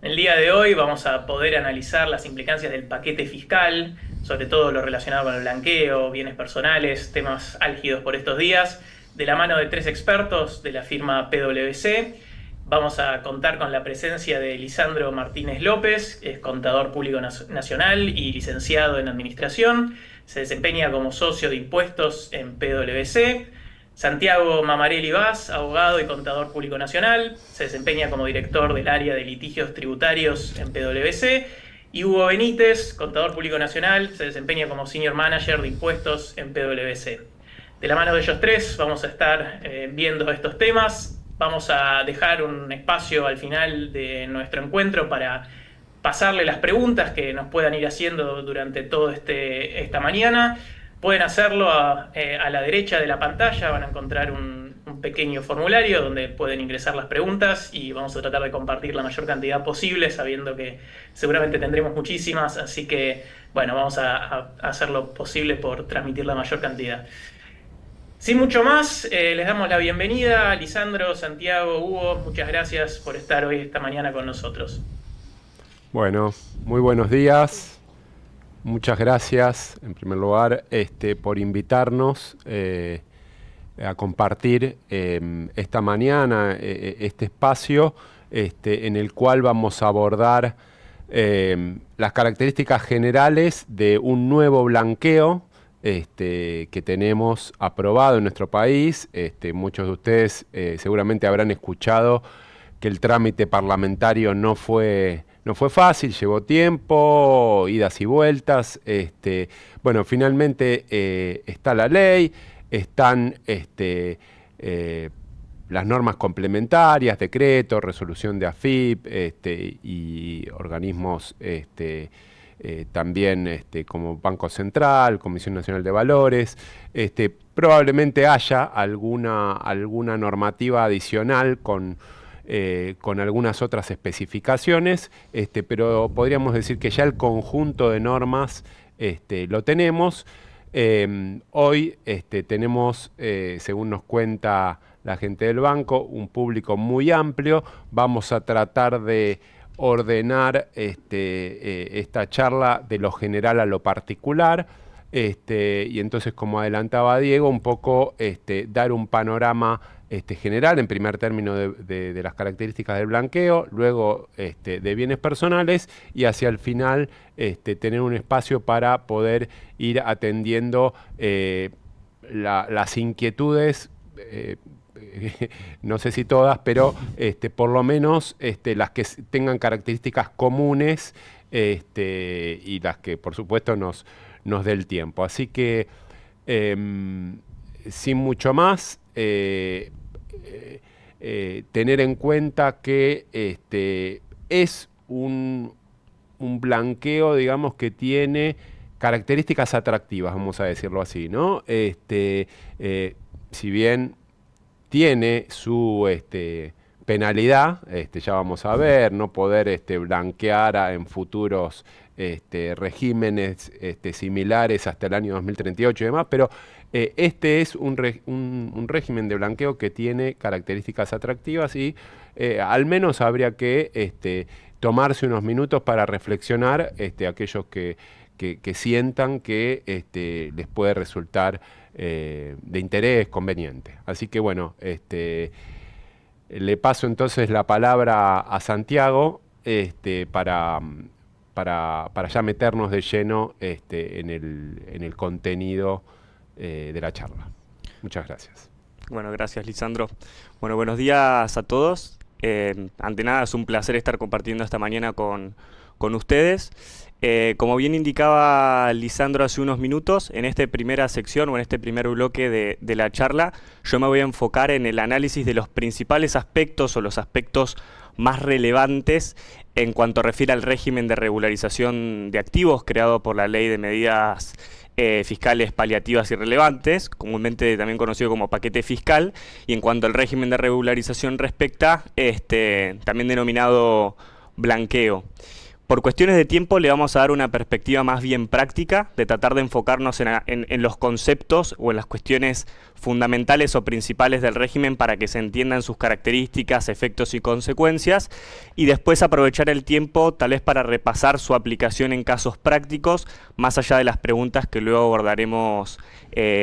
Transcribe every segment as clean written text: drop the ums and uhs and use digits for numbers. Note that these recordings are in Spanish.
El día de hoy vamos a poder analizar las implicancias del paquete fiscal, sobre todo lo relacionado con el blanqueo, bienes personales, temas álgidos por estos días, de la mano de tres expertos de la firma PwC. Vamos a contar con la presencia de Lisandro Martínez López, es contador público nacional y licenciado en administración. Se desempeña como socio de impuestos en PwC. Santiago Mamarelli Vaz, abogado y contador público nacional, se desempeña como director del área de litigios tributarios en PwC. Y Hugo Benítez, contador público nacional, se desempeña como senior manager de impuestos en PwC. De la mano de ellos tres vamos a estar viendo estos temas. Vamos a dejar un espacio al final de nuestro encuentro para pasarle las preguntas que nos puedan ir haciendo durante toda esta mañana. Pueden hacerlo a la derecha de la pantalla, van a encontrar un pequeño formulario donde pueden ingresar las preguntas y vamos a tratar de compartir la mayor cantidad posible, sabiendo que seguramente tendremos muchísimas, así que bueno, vamos a hacer lo posible por transmitir la mayor cantidad. Sin mucho más, les damos la bienvenida. Lisandro, Santiago, Hugo, muchas gracias por estar hoy esta mañana con nosotros. Bueno, muy buenos días. Muchas gracias, en primer lugar, por invitarnos a compartir esta mañana este espacio en el cual vamos a abordar las características generales de un nuevo blanqueo que tenemos aprobado en nuestro país. Muchos de ustedes seguramente habrán escuchado que el trámite parlamentario no fue fácil, llevó tiempo, idas y vueltas. Bueno, finalmente está la ley, están las normas complementarias, decretos, resolución de AFIP y organismos también como Banco Central, Comisión Nacional de Valores. Probablemente haya alguna normativa adicional con algunas otras especificaciones, pero podríamos decir que ya el conjunto de normas lo tenemos. Hoy tenemos, según nos cuenta la gente del banco, un público muy amplio. Vamos a tratar de ordenar esta charla de lo general a lo particular. Y entonces, como adelantaba Diego, un poco dar un panorama general, en primer término, de las características del blanqueo, luego de bienes personales, y hacia el final tener un espacio para poder ir atendiendo las inquietudes, no sé si todas, pero por lo menos las que tengan características comunes y las que, por supuesto, nos dé el tiempo. Así que, sin mucho más, tener en cuenta que es un blanqueo, digamos, que tiene características atractivas, vamos a decirlo así, ¿no? Si bien tiene su penalidad, ya vamos a ver, no poder blanquear en futuros regímenes similares hasta el año 2038 y demás, pero es un régimen de blanqueo que tiene características atractivas y al menos habría que tomarse unos minutos para reflexionar aquellos que sientan que les puede resultar de interés, conveniente. Así que bueno, le paso entonces la palabra a Santiago para ya meternos de lleno en el contenido de la charla. Muchas gracias. Bueno, gracias, Lisandro. Bueno, buenos días a todos. Ante nada, es un placer estar compartiendo esta mañana con ustedes. Como bien indicaba Lisandro hace unos minutos, en esta primera sección o en este primer bloque de la charla, yo me voy a enfocar en el análisis de los principales aspectos o los aspectos más relevantes en cuanto refiere al régimen de regularización de activos creado por la Ley de Medidas Fiscales Paliativas y Relevantes, comúnmente también conocido como paquete fiscal, y en cuanto al régimen de regularización respecta, también denominado blanqueo. Por cuestiones de tiempo le vamos a dar una perspectiva más bien práctica, de tratar de enfocarnos en los conceptos o en las cuestiones fundamentales o principales del régimen para que se entiendan sus características, efectos y consecuencias, y después aprovechar el tiempo tal vez para repasar su aplicación en casos prácticos, más allá de las preguntas que luego abordaremos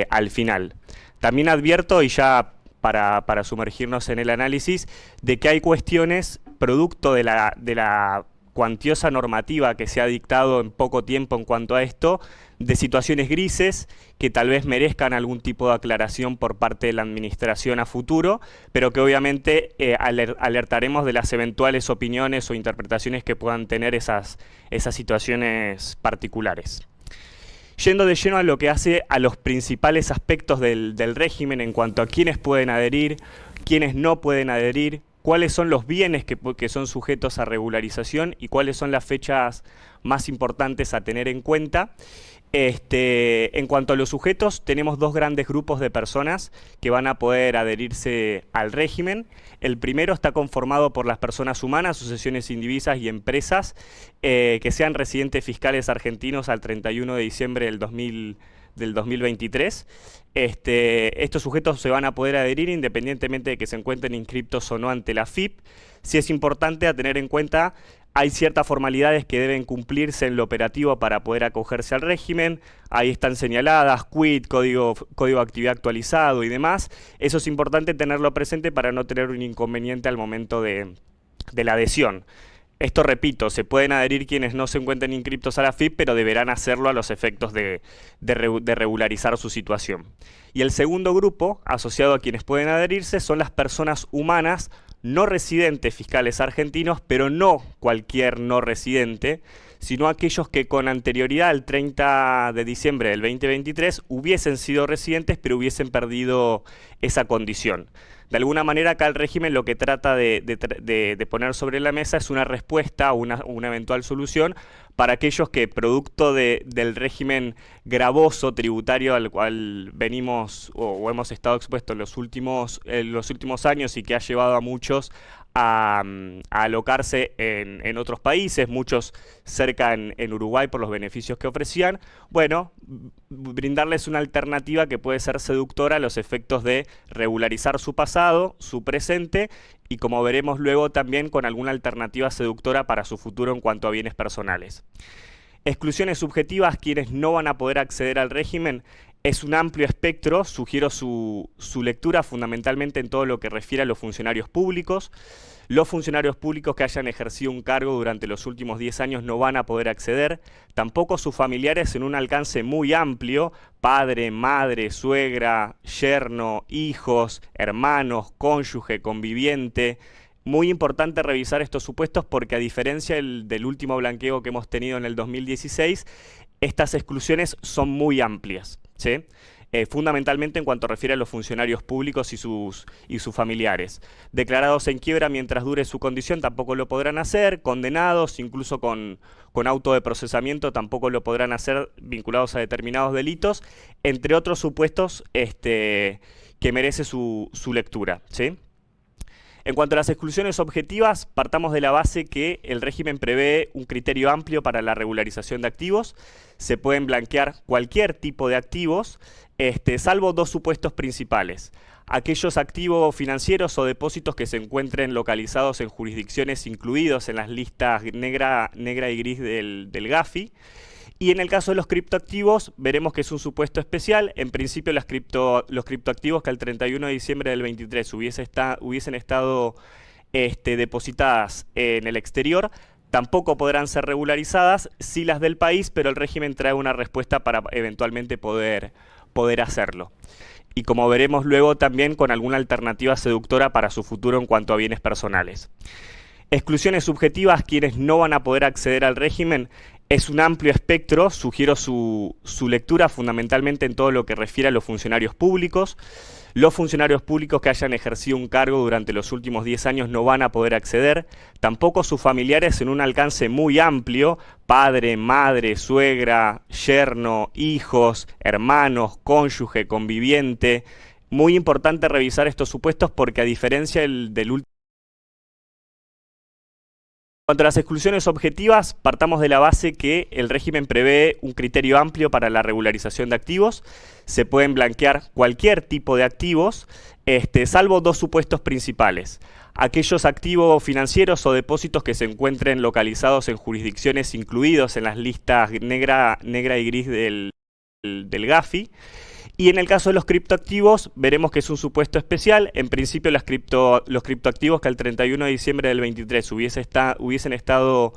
al final. También advierto, y ya para sumergirnos en el análisis, de que hay cuestiones producto de la cuantiosa normativa que se ha dictado en poco tiempo en cuanto a esto, de situaciones grises que tal vez merezcan algún tipo de aclaración por parte de la administración a futuro, pero que obviamente alertaremos de las eventuales opiniones o interpretaciones que puedan tener esas situaciones particulares. Yendo de lleno a lo que hace a los principales aspectos del régimen en cuanto a quiénes pueden adherir, quiénes no pueden adherir, cuáles son los bienes que son sujetos a regularización y cuáles son las fechas más importantes a tener en cuenta. En cuanto a los sujetos, tenemos dos grandes grupos de personas que van a poder adherirse al régimen. El primero está conformado por las personas humanas, sucesiones indivisas y empresas que sean residentes fiscales argentinos al 31 de diciembre del 2023. Estos sujetos se van a poder adherir independientemente de que se encuentren inscriptos o no ante la AFIP. Sí es importante a tener en cuenta, hay ciertas formalidades que deben cumplirse en lo operativo para poder acogerse al régimen. Ahí están señaladas, quit, código de actividad actualizado y demás. Eso es importante tenerlo presente para no tener un inconveniente al momento de la adhesión. Esto, repito, se pueden adherir quienes no se encuentren inscriptos a la AFIP, pero deberán hacerlo a los efectos de regularizar su situación. Y el segundo grupo, asociado a quienes pueden adherirse, son las personas humanas no residentes fiscales argentinos, pero no cualquier no residente, sino aquellos que con anterioridad al 30 de diciembre del 2023 hubiesen sido residentes, pero hubiesen perdido esa condición. De alguna manera acá el régimen lo que trata de poner sobre la mesa es una respuesta, una eventual solución para aquellos que producto del régimen gravoso tributario al cual venimos o hemos estado expuestos en los últimos años y que ha llevado a muchos a alocarse en otros países, muchos cerca en Uruguay por los beneficios que ofrecían. Bueno, brindarles una alternativa que puede ser seductora a los efectos de regularizar su pasado, su presente y, como veremos luego, también con alguna alternativa seductora para su futuro en cuanto a bienes personales. Exclusiones subjetivas, quienes no van a poder acceder al régimen. Es un amplio espectro, sugiero su lectura fundamentalmente en todo lo que refiere a los funcionarios públicos. Los funcionarios públicos que hayan ejercido un cargo durante los últimos 10 años no van a poder acceder, tampoco sus familiares en un alcance muy amplio, padre, madre, suegra, yerno, hijos, hermanos, cónyuge, conviviente. Muy importante revisar estos supuestos porque, a diferencia del último blanqueo que hemos tenido en el 2016, estas exclusiones son muy amplias, ¿sí? Fundamentalmente en cuanto refiere a los funcionarios públicos y sus familiares. Declarados en quiebra mientras dure su condición tampoco lo podrán hacer, condenados incluso con auto de procesamiento tampoco lo podrán hacer, vinculados a determinados delitos, entre otros supuestos que merece su lectura, ¿sí? En cuanto a las exclusiones objetivas, partamos de la base que el régimen prevé un criterio amplio para la regularización de activos. Se pueden blanquear cualquier tipo de activos, salvo dos supuestos principales. Aquellos activos financieros o depósitos que se encuentren localizados en jurisdicciones incluidos en las listas negra y gris del GAFI. Y en el caso de los criptoactivos, veremos que es un supuesto especial. En principio, los criptoactivos que al 31 de diciembre del 23 hubiesen estado depositadas en el exterior, tampoco podrán ser regularizadas, sí las del país, pero el régimen trae una respuesta para eventualmente poder hacerlo. Y como veremos luego, también con alguna alternativa seductora para su futuro en cuanto a bienes personales. Exclusiones subjetivas, quienes no van a poder acceder al régimen. Es un amplio espectro, sugiero su lectura fundamentalmente en todo lo que refiere a los funcionarios públicos. Los funcionarios públicos que hayan ejercido un cargo durante los últimos 10 años no van a poder acceder, tampoco sus familiares en un alcance muy amplio, padre, madre, suegra, yerno, hijos, hermanos, cónyuge, conviviente. Muy importante revisar estos supuestos porque, a diferencia del último cuanto a las exclusiones objetivas, partamos de la base que el régimen prevé un criterio amplio para la regularización de activos. Se pueden blanquear cualquier tipo de activos, salvo dos supuestos principales. Aquellos activos financieros o depósitos que se encuentren localizados en jurisdicciones incluidos en las listas negra y gris del GAFI. Y en el caso de los criptoactivos, veremos que es un supuesto especial. En principio, los criptoactivos que al 31 de diciembre del 23 hubiesen estado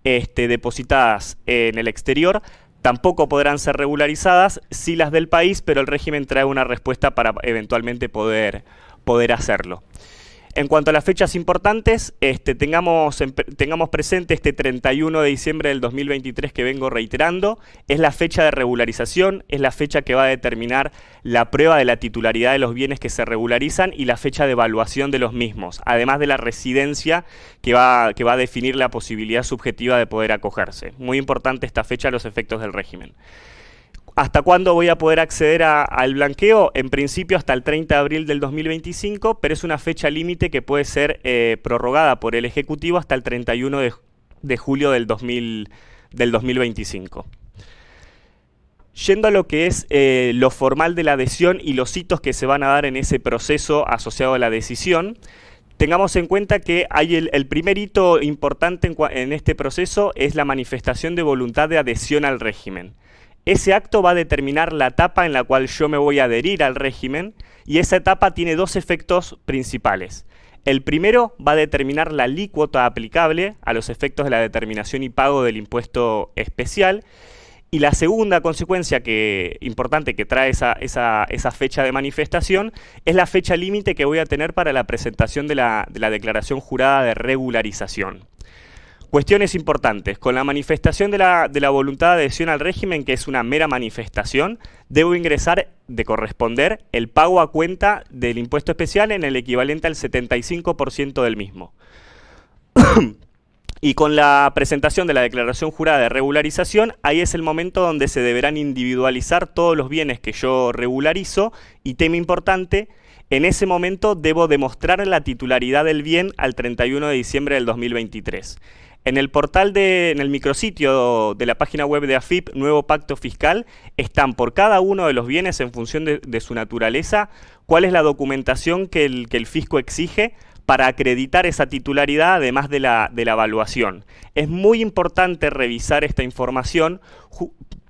depositadas en el exterior, tampoco podrán ser regularizadas, sí las del país, pero el régimen trae una respuesta para eventualmente poder hacerlo. En cuanto a las fechas importantes, tengamos presente este 31 de diciembre del 2023 que vengo reiterando, es la fecha de regularización, es la fecha que va a determinar la prueba de la titularidad de los bienes que se regularizan y la fecha de evaluación de los mismos, además de la residencia que va a definir la posibilidad subjetiva de poder acogerse. Muy importante esta fecha a los efectos del régimen. ¿Hasta cuándo voy a poder acceder al blanqueo? En principio hasta el 30 de abril del 2025, pero es una fecha límite que puede ser prorrogada por el Ejecutivo hasta el 31 de julio del 2025. Yendo a lo que es lo formal de la adhesión y los hitos que se van a dar en ese proceso asociado a la decisión, tengamos en cuenta que hay el primer hito importante en este proceso es la manifestación de voluntad de adhesión al régimen. Ese acto va a determinar la etapa en la cual yo me voy a adherir al régimen y esa etapa tiene dos efectos principales. El primero va a determinar la alícuota aplicable a los efectos de la determinación y pago del impuesto especial y la segunda consecuencia importante que trae esa fecha de manifestación es la fecha límite que voy a tener para la presentación de la declaración jurada de regularización. Cuestiones importantes. Con la manifestación de la voluntad de adhesión al régimen, que es una mera manifestación, debo ingresar de corresponder el pago a cuenta del impuesto especial en el equivalente al 75% del mismo. Y con la presentación de la declaración jurada de regularización, ahí es el momento donde se deberán individualizar todos los bienes que yo regularizo y, tema importante, en ese momento debo demostrar la titularidad del bien al 31 de diciembre del 2023. En el micrositio de la página web de AFIP, Nuevo Pacto Fiscal, están por cada uno de los bienes en función de su naturaleza, cuál es la documentación que el fisco exige para acreditar esa titularidad, además de la evaluación. Es muy importante revisar esta información,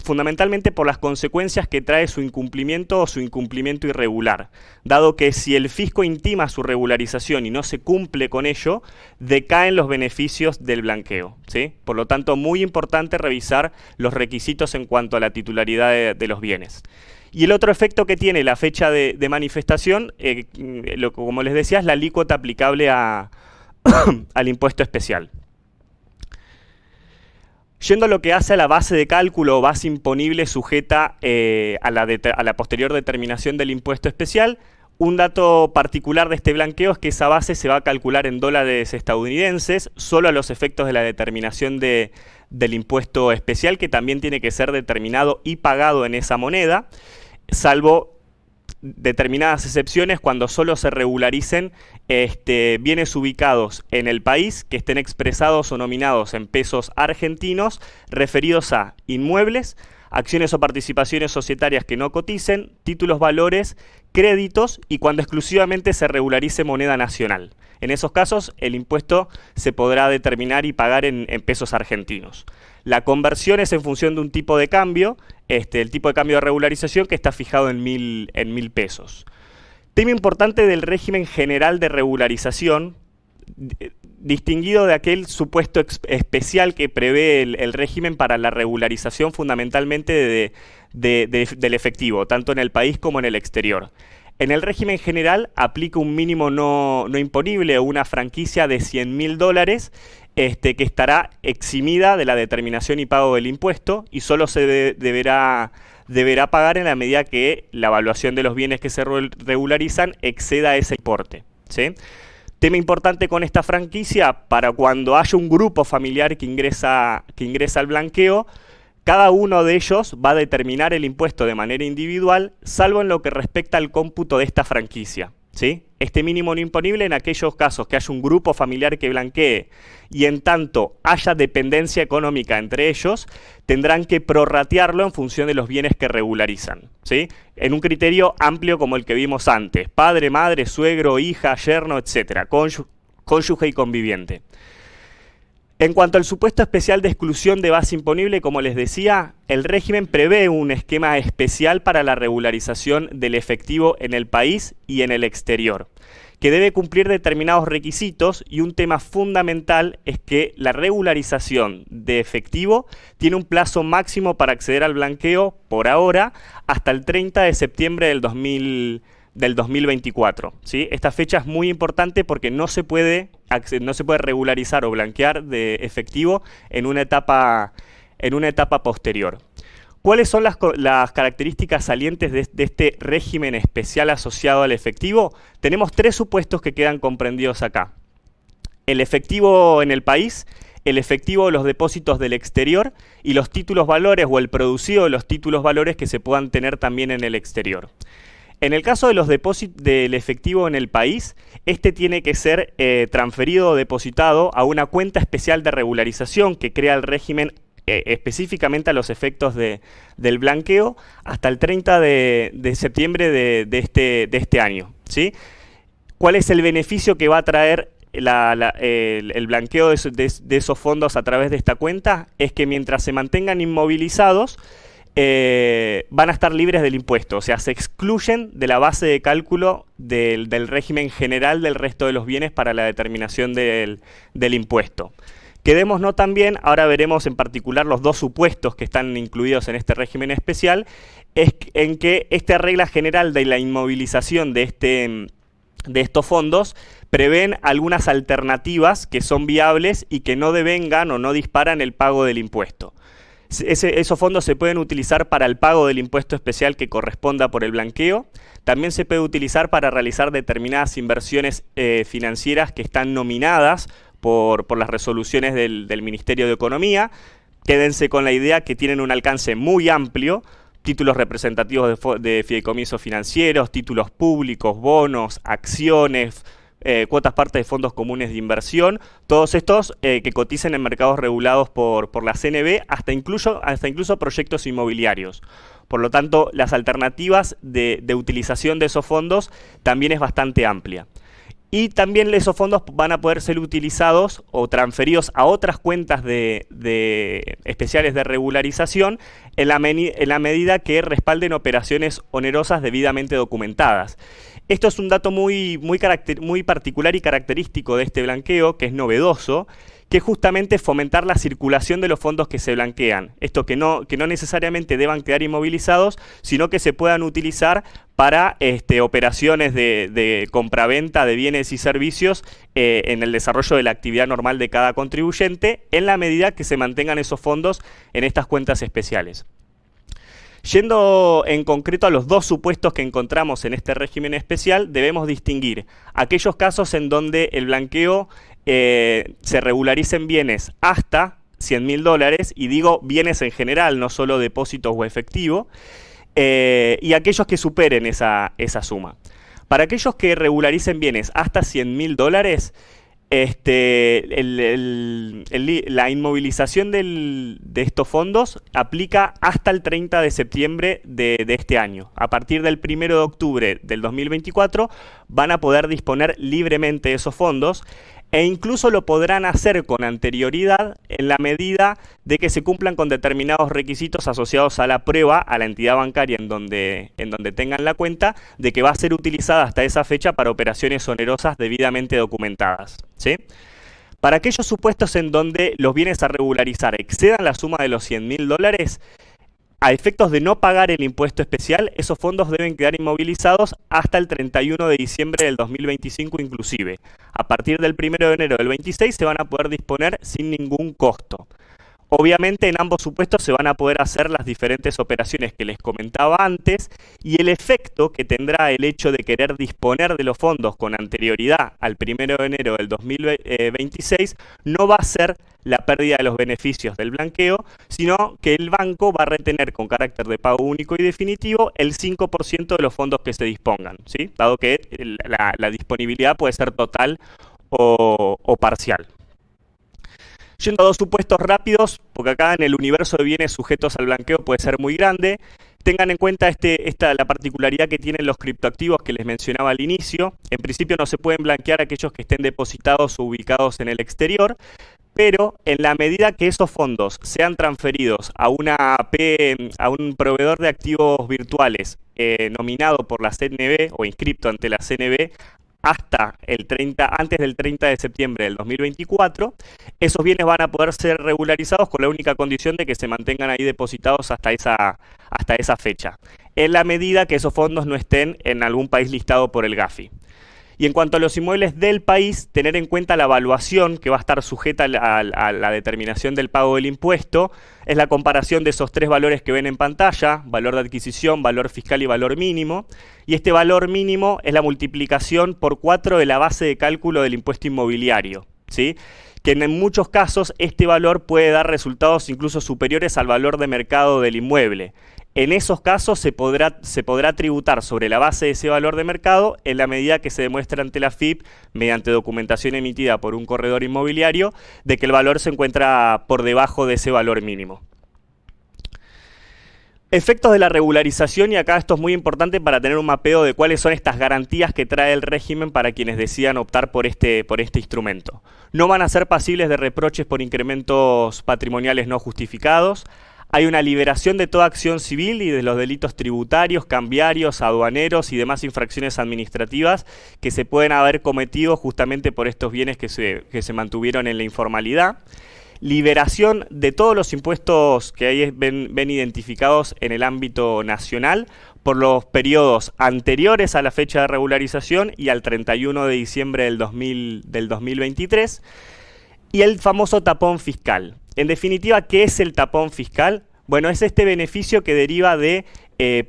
fundamentalmente por las consecuencias que trae su incumplimiento o su incumplimiento irregular, dado que si el fisco intima su regularización y no se cumple con ello, decaen los beneficios del blanqueo, ¿sí? Por lo tanto, muy importante revisar los requisitos en cuanto a la titularidad de los bienes. Y el otro efecto que tiene la fecha de manifestación, como les decía, es la alícuota aplicable al impuesto especial. Yendo a lo que hace a la base de cálculo o base imponible sujeta a la posterior determinación del impuesto especial, un dato particular de este blanqueo es que esa base se va a calcular en dólares estadounidenses, solo a los efectos de la determinación del impuesto especial, que también tiene que ser determinado y pagado en esa moneda, salvo determinadas excepciones cuando solo se regularicen bienes ubicados en el país que estén expresados o nominados en pesos argentinos referidos a inmuebles, acciones o participaciones societarias que no coticen, títulos, valores, créditos y cuando exclusivamente se regularice moneda nacional. En esos casos el impuesto se podrá determinar y pagar en pesos argentinos. La conversión es en función de un tipo de cambio, el tipo de cambio de regularización que está fijado en 1.000 pesos. Tema importante del régimen general de regularización, distinguido de aquel supuesto especial que prevé el régimen para la regularización fundamentalmente del efectivo, tanto en el país como en el exterior. En el régimen general aplica un mínimo no imponible o una franquicia de $100.000 que estará eximida de la determinación y pago del impuesto y solo se deberá pagar en la medida que la evaluación de los bienes que se regularizan exceda ese importe, ¿sí? Tema importante con esta franquicia, para cuando haya un grupo familiar que ingresa al blanqueo, cada uno de ellos va a determinar el impuesto de manera individual, salvo en lo que respecta al cómputo de esta franquicia, ¿sí? este mínimo no imponible en aquellos casos que haya un grupo familiar que blanquee y en tanto haya dependencia económica entre ellos, tendrán que prorratearlo en función de los bienes que regularizan, ¿sí? En un criterio amplio como el que vimos antes: padre, madre, suegro, hija, yerno, etcétera, cónyuge y conviviente. En cuanto al supuesto especial de exclusión de base imponible, como les decía, el régimen prevé un esquema especial para la regularización del efectivo en el país y en el exterior, que debe cumplir determinados requisitos, y un tema fundamental es que la regularización de efectivo tiene un plazo máximo para acceder al blanqueo, por ahora, hasta el 30 de septiembre del 2024, ¿sí? Esta fecha es muy importante porque no se puede regularizar o blanquear de efectivo en una etapa posterior. ¿Cuáles son las características salientes de este régimen especial asociado al efectivo? Tenemos 3 supuestos que quedan comprendidos acá: el efectivo en el país, el efectivo de los depósitos del exterior y los títulos valores o el producido de los títulos valores que se puedan tener también en el exterior. En el caso de los depósitos del efectivo en el país, este tiene que ser transferido o depositado a una cuenta especial de regularización que crea el régimen específicamente a los efectos del blanqueo hasta el 30 de septiembre de este año, ¿sí? ¿Cuál es el beneficio que va a traer el blanqueo de esos fondos a través de esta cuenta? Es que mientras se mantengan inmovilizados, van a estar libres del impuesto, o sea, se excluyen de la base de cálculo del régimen general del resto de los bienes para la determinación del impuesto. Quedémonos también, ahora veremos en particular los 2 supuestos que están incluidos en este régimen especial, es en que esta regla general de la inmovilización de estos fondos prevén algunas alternativas que son viables y que no devengan o no disparan el pago del impuesto. Esos fondos se pueden utilizar para el pago del impuesto especial que corresponda por el blanqueo. También se puede utilizar para realizar determinadas inversiones financieras que están nominadas por las resoluciones del Ministerio de Economía. Quédense con la idea que tienen un alcance muy amplio: títulos representativos de fideicomisos financieros, títulos públicos, bonos, acciones, cuotas parte de fondos comunes de inversión, todos estos que coticen en mercados regulados por la CNB, hasta incluso proyectos inmobiliarios. Por lo tanto, las alternativas de utilización de esos fondos también es bastante amplia. Y también esos fondos van a poder ser utilizados o transferidos a otras cuentas especiales de regularización en la medida que respalden operaciones onerosas debidamente documentadas. Esto es un dato muy particular y característico de este blanqueo, que es novedoso, que es justamente fomentar la circulación de los fondos que se blanquean. Esto que no necesariamente deban quedar inmovilizados, sino que se puedan utilizar para operaciones de compraventa de bienes y servicios en el desarrollo de la actividad normal de cada contribuyente, en la medida que se mantengan esos fondos en estas cuentas especiales. Yendo en concreto a los 2 supuestos que encontramos en este régimen especial, debemos distinguir aquellos casos en donde el blanqueo se regularicen bienes hasta $100.000, y digo bienes en general, no solo depósitos o efectivo, y aquellos que superen esa suma. Para aquellos que regularicen bienes hasta $100.000, la inmovilización de estos fondos aplica hasta el 30 de septiembre de este año. A partir del 1 de octubre del 2024 van a poder disponer libremente de esos fondos, e incluso lo podrán hacer con anterioridad en la medida de que se cumplan con determinados requisitos asociados a la prueba a la entidad bancaria en donde tengan la cuenta de que va a ser utilizada hasta esa fecha para operaciones onerosas debidamente documentadas, ¿sí? Para aquellos supuestos en donde los bienes a regularizar excedan la suma de los $100.000, a efectos de no pagar el impuesto especial, esos fondos deben quedar inmovilizados hasta el 31 de diciembre del 2025 inclusive. A partir del 1 de enero del 26 se van a poder disponer sin ningún costo. Obviamente en ambos supuestos se van a poder hacer las diferentes operaciones que les comentaba antes, y el efecto que tendrá el hecho de querer disponer de los fondos con anterioridad al 1 de enero del 2026 no va a ser la pérdida de los beneficios del blanqueo, sino que el banco va a retener con carácter de pago único y definitivo el 5% de los fondos que se dispongan, ¿sí? Dado que la disponibilidad puede ser total o parcial. Yendo a dos supuestos rápidos, porque acá en el universo de bienes sujetos al blanqueo puede ser muy grande, tengan en cuenta la particularidad que tienen los criptoactivos que les mencionaba al inicio. En principio no se pueden blanquear aquellos que estén depositados o ubicados en el exterior, pero en la medida que esos fondos sean transferidos a a un proveedor de activos virtuales nominado por la CNB o inscripto ante la CNB, antes del 30 de septiembre del 2024, esos bienes van a poder ser regularizados con la única condición de que se mantengan ahí depositados hasta esa fecha, en la medida que esos fondos no estén en algún país listado por el GAFI. Y en cuanto a los inmuebles del país, tener en cuenta la evaluación que va a estar sujeta a la determinación del pago del impuesto, es la comparación de esos tres valores que ven en pantalla: valor de adquisición, valor fiscal y valor mínimo. Y este valor mínimo es la multiplicación por 4 de la base de cálculo del impuesto inmobiliario, ¿sí? Que en muchos casos este valor puede dar resultados incluso superiores al valor de mercado del inmueble. En esos casos se podrá tributar sobre la base de ese valor de mercado en la medida que se demuestre ante la FIP, mediante documentación emitida por un corredor inmobiliario, de que el valor se encuentra por debajo de ese valor mínimo. Efectos de la regularización, y acá esto es muy importante para tener un mapeo de cuáles son estas garantías que trae el régimen para quienes decidan optar por este instrumento. No van a ser pasibles de reproches por incrementos patrimoniales no justificados. Hay una liberación de toda acción civil y de los delitos tributarios, cambiarios, aduaneros y demás infracciones administrativas que se pueden haber cometido justamente por estos bienes que se mantuvieron en la informalidad. Liberación de todos los impuestos que ahí ven identificados en el ámbito nacional por los periodos anteriores a la fecha de regularización y al 31 de diciembre del 2023. Y el famoso tapón fiscal. En definitiva, ¿qué es el tapón fiscal? Bueno, es este beneficio que deriva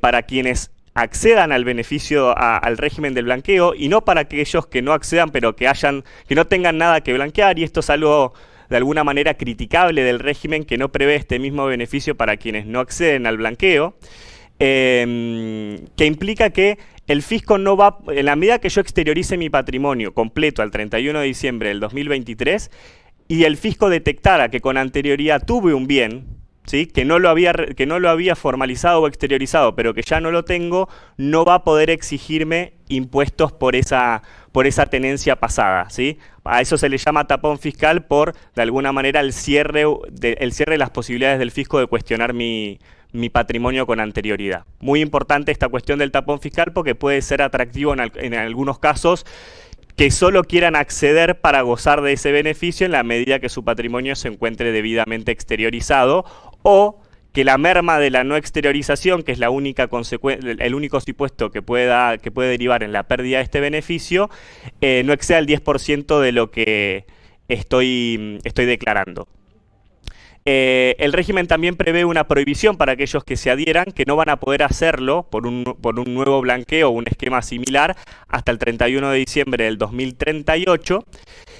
para quienes accedan al beneficio al régimen del blanqueo, y no para aquellos que no accedan pero que no tengan nada que blanquear, y esto es algo de alguna manera criticable del régimen, que no prevé este mismo beneficio para quienes no acceden al blanqueo, que implica que el fisco no va, en la medida que yo exteriorice mi patrimonio completo al 31 de diciembre del 2023, y el fisco detectara que con anterioridad tuve un bien, ¿sí?, que no lo había formalizado o exteriorizado, pero que ya no lo tengo, no va a poder exigirme impuestos por esa tenencia pasada, ¿sí? A eso se le llama tapón fiscal por, de alguna manera, el cierre de las posibilidades del fisco de cuestionar mi patrimonio con anterioridad. Muy importante esta cuestión del tapón fiscal, porque puede ser atractivo en algunos casos que solo quieran acceder para gozar de ese beneficio en la medida que su patrimonio se encuentre debidamente exteriorizado, o que la merma de la no exteriorización, que es el único supuesto que puede derivar en la pérdida de este beneficio, no exceda el 10% de lo que estoy declarando. El régimen también prevé una prohibición para aquellos que se adhieran, que no van a poder hacerlo por un nuevo blanqueo o un esquema similar hasta el 31 de diciembre del 2038.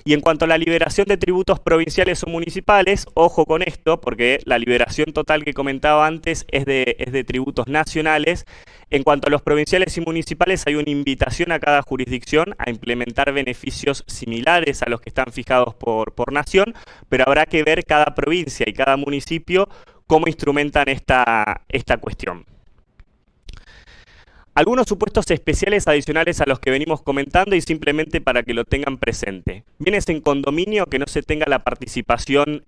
Y en cuanto a la liberación de tributos provinciales o municipales, ojo con esto, porque la liberación total que comentaba antes es de tributos nacionales. En cuanto a los provinciales y municipales, hay una invitación a cada jurisdicción a implementar beneficios similares a los que están fijados por nación, pero habrá que ver cada provincia y cada municipio cómo instrumentan esta cuestión. Algunos supuestos especiales adicionales a los que venimos comentando, y simplemente para que lo tengan presente. Bienes en condominio que no se tenga la participación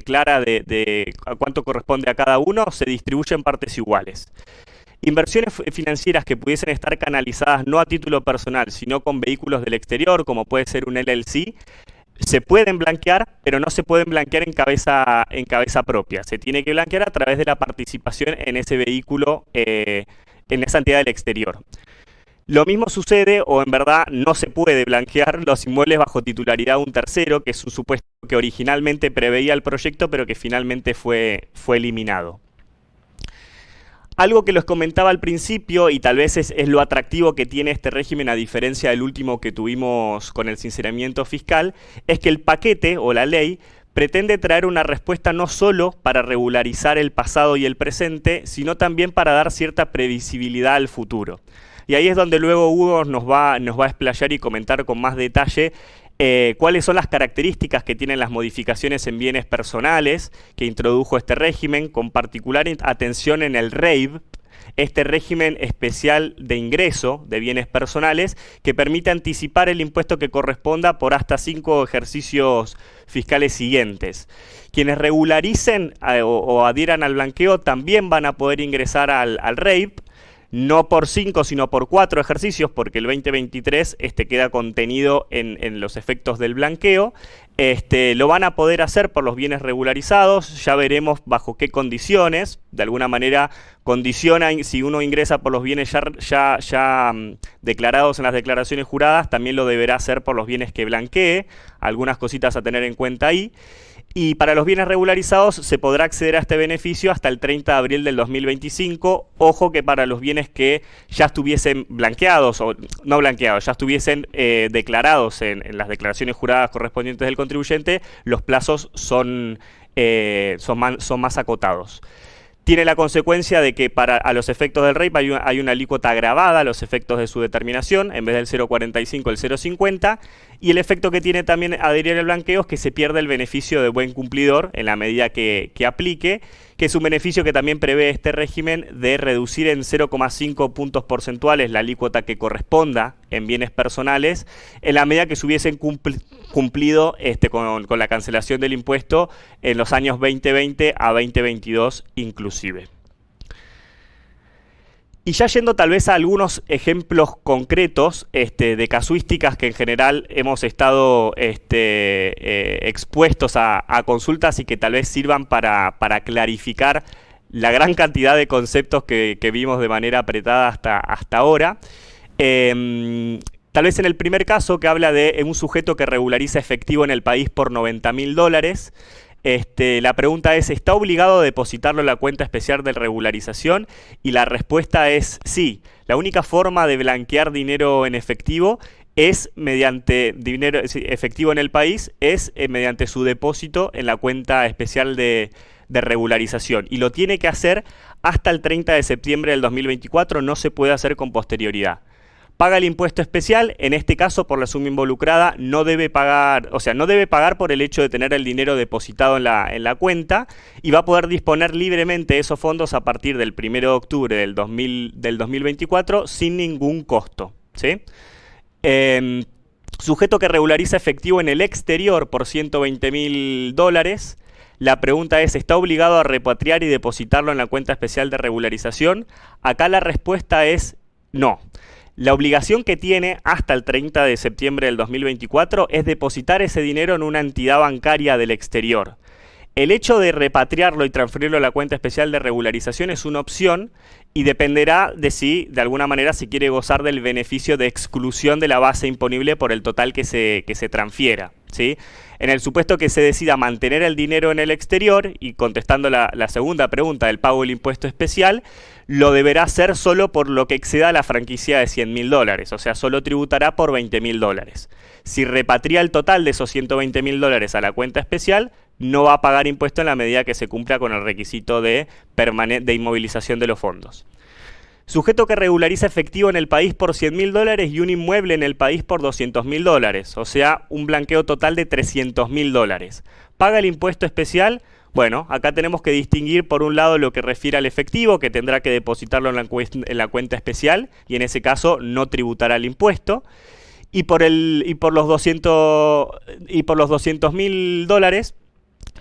clara de a cuánto corresponde a cada uno, se distribuye en partes iguales. Inversiones financieras que pudiesen estar canalizadas no a título personal, sino con vehículos del exterior, como puede ser un LLC, se pueden blanquear, pero no se pueden blanquear en cabeza propia. Se tiene que blanquear a través de la participación en ese vehículo, en esa entidad del exterior. Lo mismo sucede, o en verdad no se puede blanquear los inmuebles bajo titularidad de un tercero, que es un supuesto que originalmente preveía el proyecto, pero que finalmente fue eliminado. Algo que les comentaba al principio, y tal vez es lo atractivo que tiene este régimen a diferencia del último que tuvimos con el sinceramiento fiscal, es que el paquete o la ley pretende traer una respuesta no solo para regularizar el pasado y el presente, sino también para dar cierta previsibilidad al futuro. Y ahí es donde luego Hugo nos va a explayar y comentar con más detalle cuáles son las características que tienen las modificaciones en bienes personales que introdujo este régimen, con particular atención en el REIB, este régimen especial de ingreso de bienes personales que permite anticipar el impuesto que corresponda por hasta 5 ejercicios fiscales siguientes. Quienes regularicen o adhieran al blanqueo también van a poder ingresar al REIB, no por 5, sino por 4 ejercicios, porque el 2023 queda contenido en los efectos del blanqueo. Lo van a poder hacer por los bienes regularizados, ya veremos bajo qué condiciones. De alguna manera condicionan, si uno ingresa por los bienes ya declarados en las declaraciones juradas, también lo deberá hacer por los bienes que blanquee. Algunas cositas a tener en cuenta ahí. Y para los bienes regularizados se podrá acceder a este beneficio hasta el 30 de abril del 2025. Ojo que para los bienes que ya estuviesen blanqueados, o no blanqueados, ya estuviesen declarados en las declaraciones juradas correspondientes del contribuyente, los plazos son más acotados. Tiene la consecuencia de que a los efectos del REIP hay una alícuota agravada a los efectos de su determinación, en vez del 0,45 el 0,50, y el efecto que tiene también adherir al blanqueo es que se pierde el beneficio de buen cumplidor en la medida que aplique, que es un beneficio que también prevé este régimen de reducir en 0,5 puntos porcentuales la alícuota que corresponda en bienes personales, en la medida que se hubiesen cumplido con la cancelación del impuesto en los años 2020 a 2022 inclusive. Y ya yendo tal vez a algunos ejemplos concretos de casuísticas que en general hemos estado expuestos a consultas y que tal vez sirvan para clarificar la gran cantidad de conceptos que vimos de manera apretada hasta ahora. Tal vez en el primer caso, que habla de un sujeto que regulariza efectivo en el país por $90.000, la pregunta es, ¿está obligado a depositarlo en la cuenta especial de regularización? Y la respuesta es sí. La única forma de blanquear dinero en efectivo es mediante dinero efectivo en el país, es mediante su depósito en la cuenta especial de regularización. Y lo tiene que hacer hasta el 30 de septiembre del 2024, no se puede hacer con posterioridad. Paga el impuesto especial, en este caso por la suma involucrada no debe pagar, no debe pagar por el hecho de tener el dinero depositado en la cuenta, y va a poder disponer libremente de esos fondos a partir del 1 de octubre del 2024 sin ningún costo, ¿sí? Sujeto que regulariza efectivo en el exterior por $120.000, la pregunta es, ¿está obligado a repatriar y depositarlo en la cuenta especial de regularización? Acá la respuesta es no. La obligación que tiene hasta el 30 de septiembre del 2024 es depositar ese dinero en una entidad bancaria del exterior. El hecho de repatriarlo y transferirlo a la cuenta especial de regularización es una opción y dependerá de si, de alguna manera, se quiere gozar del beneficio de exclusión de la base imponible por el total que se transfiera, ¿sí? En el supuesto que se decida mantener el dinero en el exterior, y contestando la segunda pregunta del pago del impuesto especial, lo deberá hacer solo por lo que exceda la franquicia de $100.000, o sea, solo tributará por $20.000. Si repatria el total de esos $120.000 a la cuenta especial, no va a pagar impuesto en la medida que se cumpla con el requisito de inmovilización de los fondos. Sujeto que regulariza efectivo en el país por $100.000 y un inmueble en el país por $200.000, o sea, un blanqueo total de $300.000. ¿Paga el impuesto especial? Bueno, acá tenemos que distinguir por un lado lo que refiere al efectivo, que tendrá que depositarlo en la cuenta especial, y en ese caso no tributará el impuesto. Y por los $200.000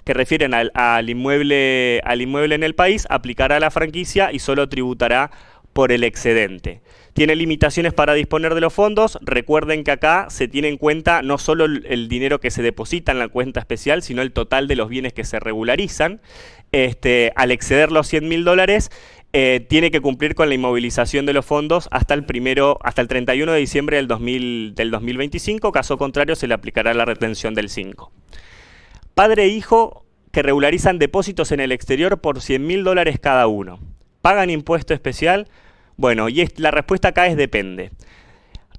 que refieren al inmueble en el país, aplicará la franquicia y solo tributará por el excedente. Tiene limitaciones para disponer de los fondos. Recuerden que acá se tiene en cuenta no solo el dinero que se deposita en la cuenta especial, sino el total de los bienes que se regularizan. Al exceder los $100.000, tiene que cumplir con la inmovilización de los fondos hasta el 31 de diciembre del 2025. Caso contrario, se le aplicará la retención del 5. Padre e hijo que regularizan depósitos en el exterior por $100.000 cada uno. ¿Pagan impuesto especial? Bueno, la respuesta acá es depende.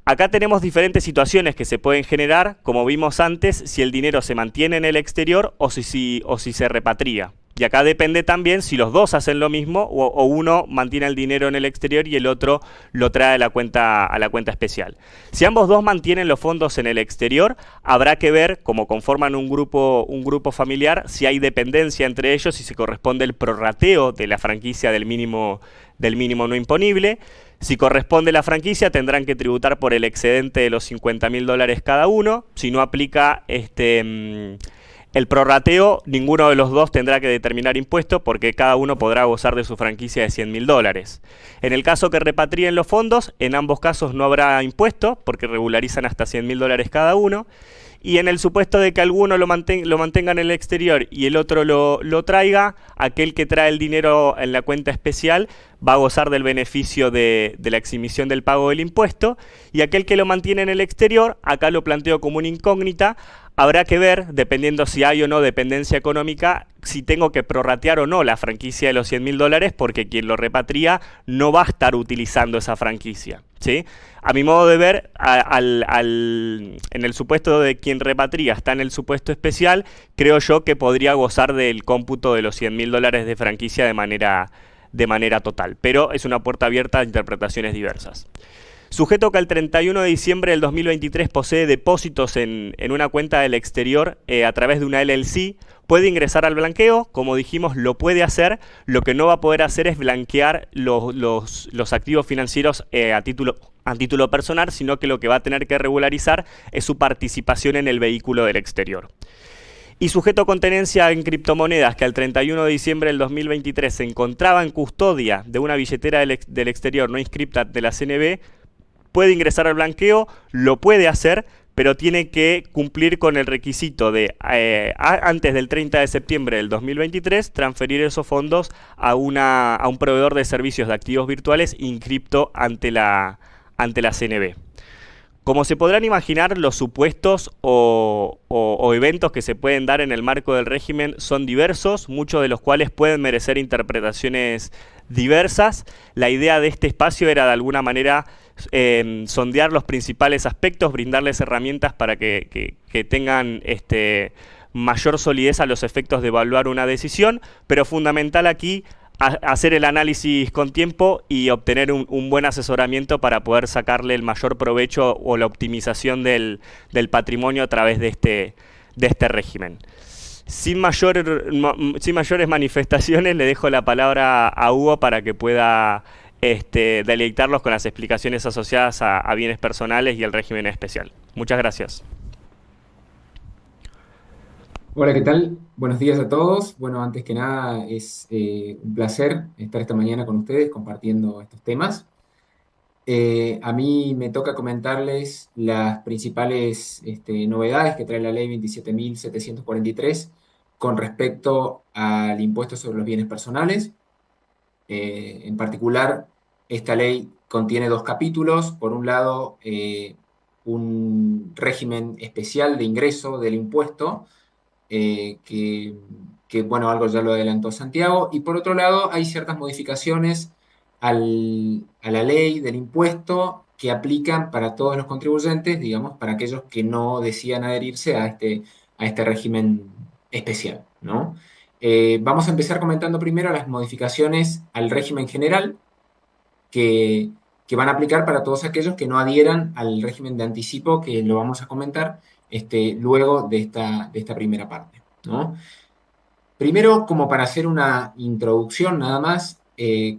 Acá tenemos diferentes situaciones que se pueden generar, como vimos antes, si el dinero se mantiene en el exterior o si se repatria. Y acá depende también si los dos hacen lo mismo o uno mantiene el dinero en el exterior y el otro lo trae a la cuenta especial. Si ambos dos mantienen los fondos en el exterior, habrá que ver, como conforman un grupo familiar, si hay dependencia entre ellos y si corresponde el prorrateo de la franquicia del mínimo no imponible. Si corresponde la franquicia, tendrán que tributar por el excedente de los $50.000 cada uno. Si no aplica el prorrateo, ninguno de los dos tendrá que determinar impuesto porque cada uno podrá gozar de su franquicia de $100.000. En el caso que repatrien los fondos, en ambos casos no habrá impuesto porque regularizan hasta $100.000 cada uno. Y en el supuesto de que alguno lo mantenga en el exterior y el otro lo traiga, aquel que trae el dinero en la cuenta especial va a gozar del beneficio de la exhibición del pago del impuesto, y aquel que lo mantiene en el exterior, acá lo planteo como una incógnita. Habrá que ver, dependiendo si hay o no dependencia económica, si tengo que prorratear o no la franquicia de los $100.000, porque quien lo repatria no va a estar utilizando esa franquicia, ¿sí? A mi modo de ver, en el supuesto de quien repatria está en el supuesto especial, creo yo que podría gozar del cómputo de los $100.000 de franquicia de manera total, pero es una puerta abierta a interpretaciones diversas. Sujeto que al 31 de diciembre del 2023 posee depósitos en una cuenta del exterior a través de una LLC, puede ingresar al blanqueo. Como dijimos, lo puede hacer. Lo que no va a poder hacer es blanquear los activos financieros a título personal, sino que lo que va a tener que regularizar es su participación en el vehículo del exterior. Y sujeto con tenencia en criptomonedas que al 31 de diciembre del 2023 se encontraba en custodia de una billetera del exterior no inscripta de la CNB, puede ingresar al blanqueo, lo puede hacer, pero tiene que cumplir con el requisito de, antes del 30 de septiembre del 2023, transferir esos fondos a un proveedor de servicios de activos virtuales inscripto ante la CNB. Como se podrán imaginar, los supuestos o eventos que se pueden dar en el marco del régimen son diversos, muchos de los cuales pueden merecer interpretaciones diversas. La idea de este espacio era de alguna manera sondear los principales aspectos, brindarles herramientas para que tengan mayor solidez a los efectos de evaluar una decisión, pero fundamental aquí hacer el análisis con tiempo y obtener un buen asesoramiento para poder sacarle el mayor provecho o la optimización del patrimonio a través de este régimen. Sin mayores manifestaciones, le dejo la palabra a Hugo para que pueda deleitarlos con las explicaciones asociadas a bienes personales y el régimen especial. Muchas gracias. Hola, ¿qué tal? Buenos días a todos. Bueno, antes que nada es un placer estar esta mañana con ustedes compartiendo estos temas. A mí me toca comentarles las principales novedades que trae la ley 27.743 con respecto al impuesto sobre los bienes personales. En particular, esta ley contiene dos capítulos. Por un lado, un régimen especial de ingreso del impuesto, bueno, algo ya lo adelantó Santiago, y por otro lado hay ciertas modificaciones a la ley del impuesto que aplican para todos los contribuyentes, digamos, para aquellos que no decidan adherirse a este régimen especial, ¿no? Vamos a empezar comentando primero las modificaciones al régimen general que van a aplicar para todos aquellos que no adhieran al régimen de anticipo, que lo vamos a comentar luego de esta primera parte, ¿no? Primero, como para hacer una introducción nada más,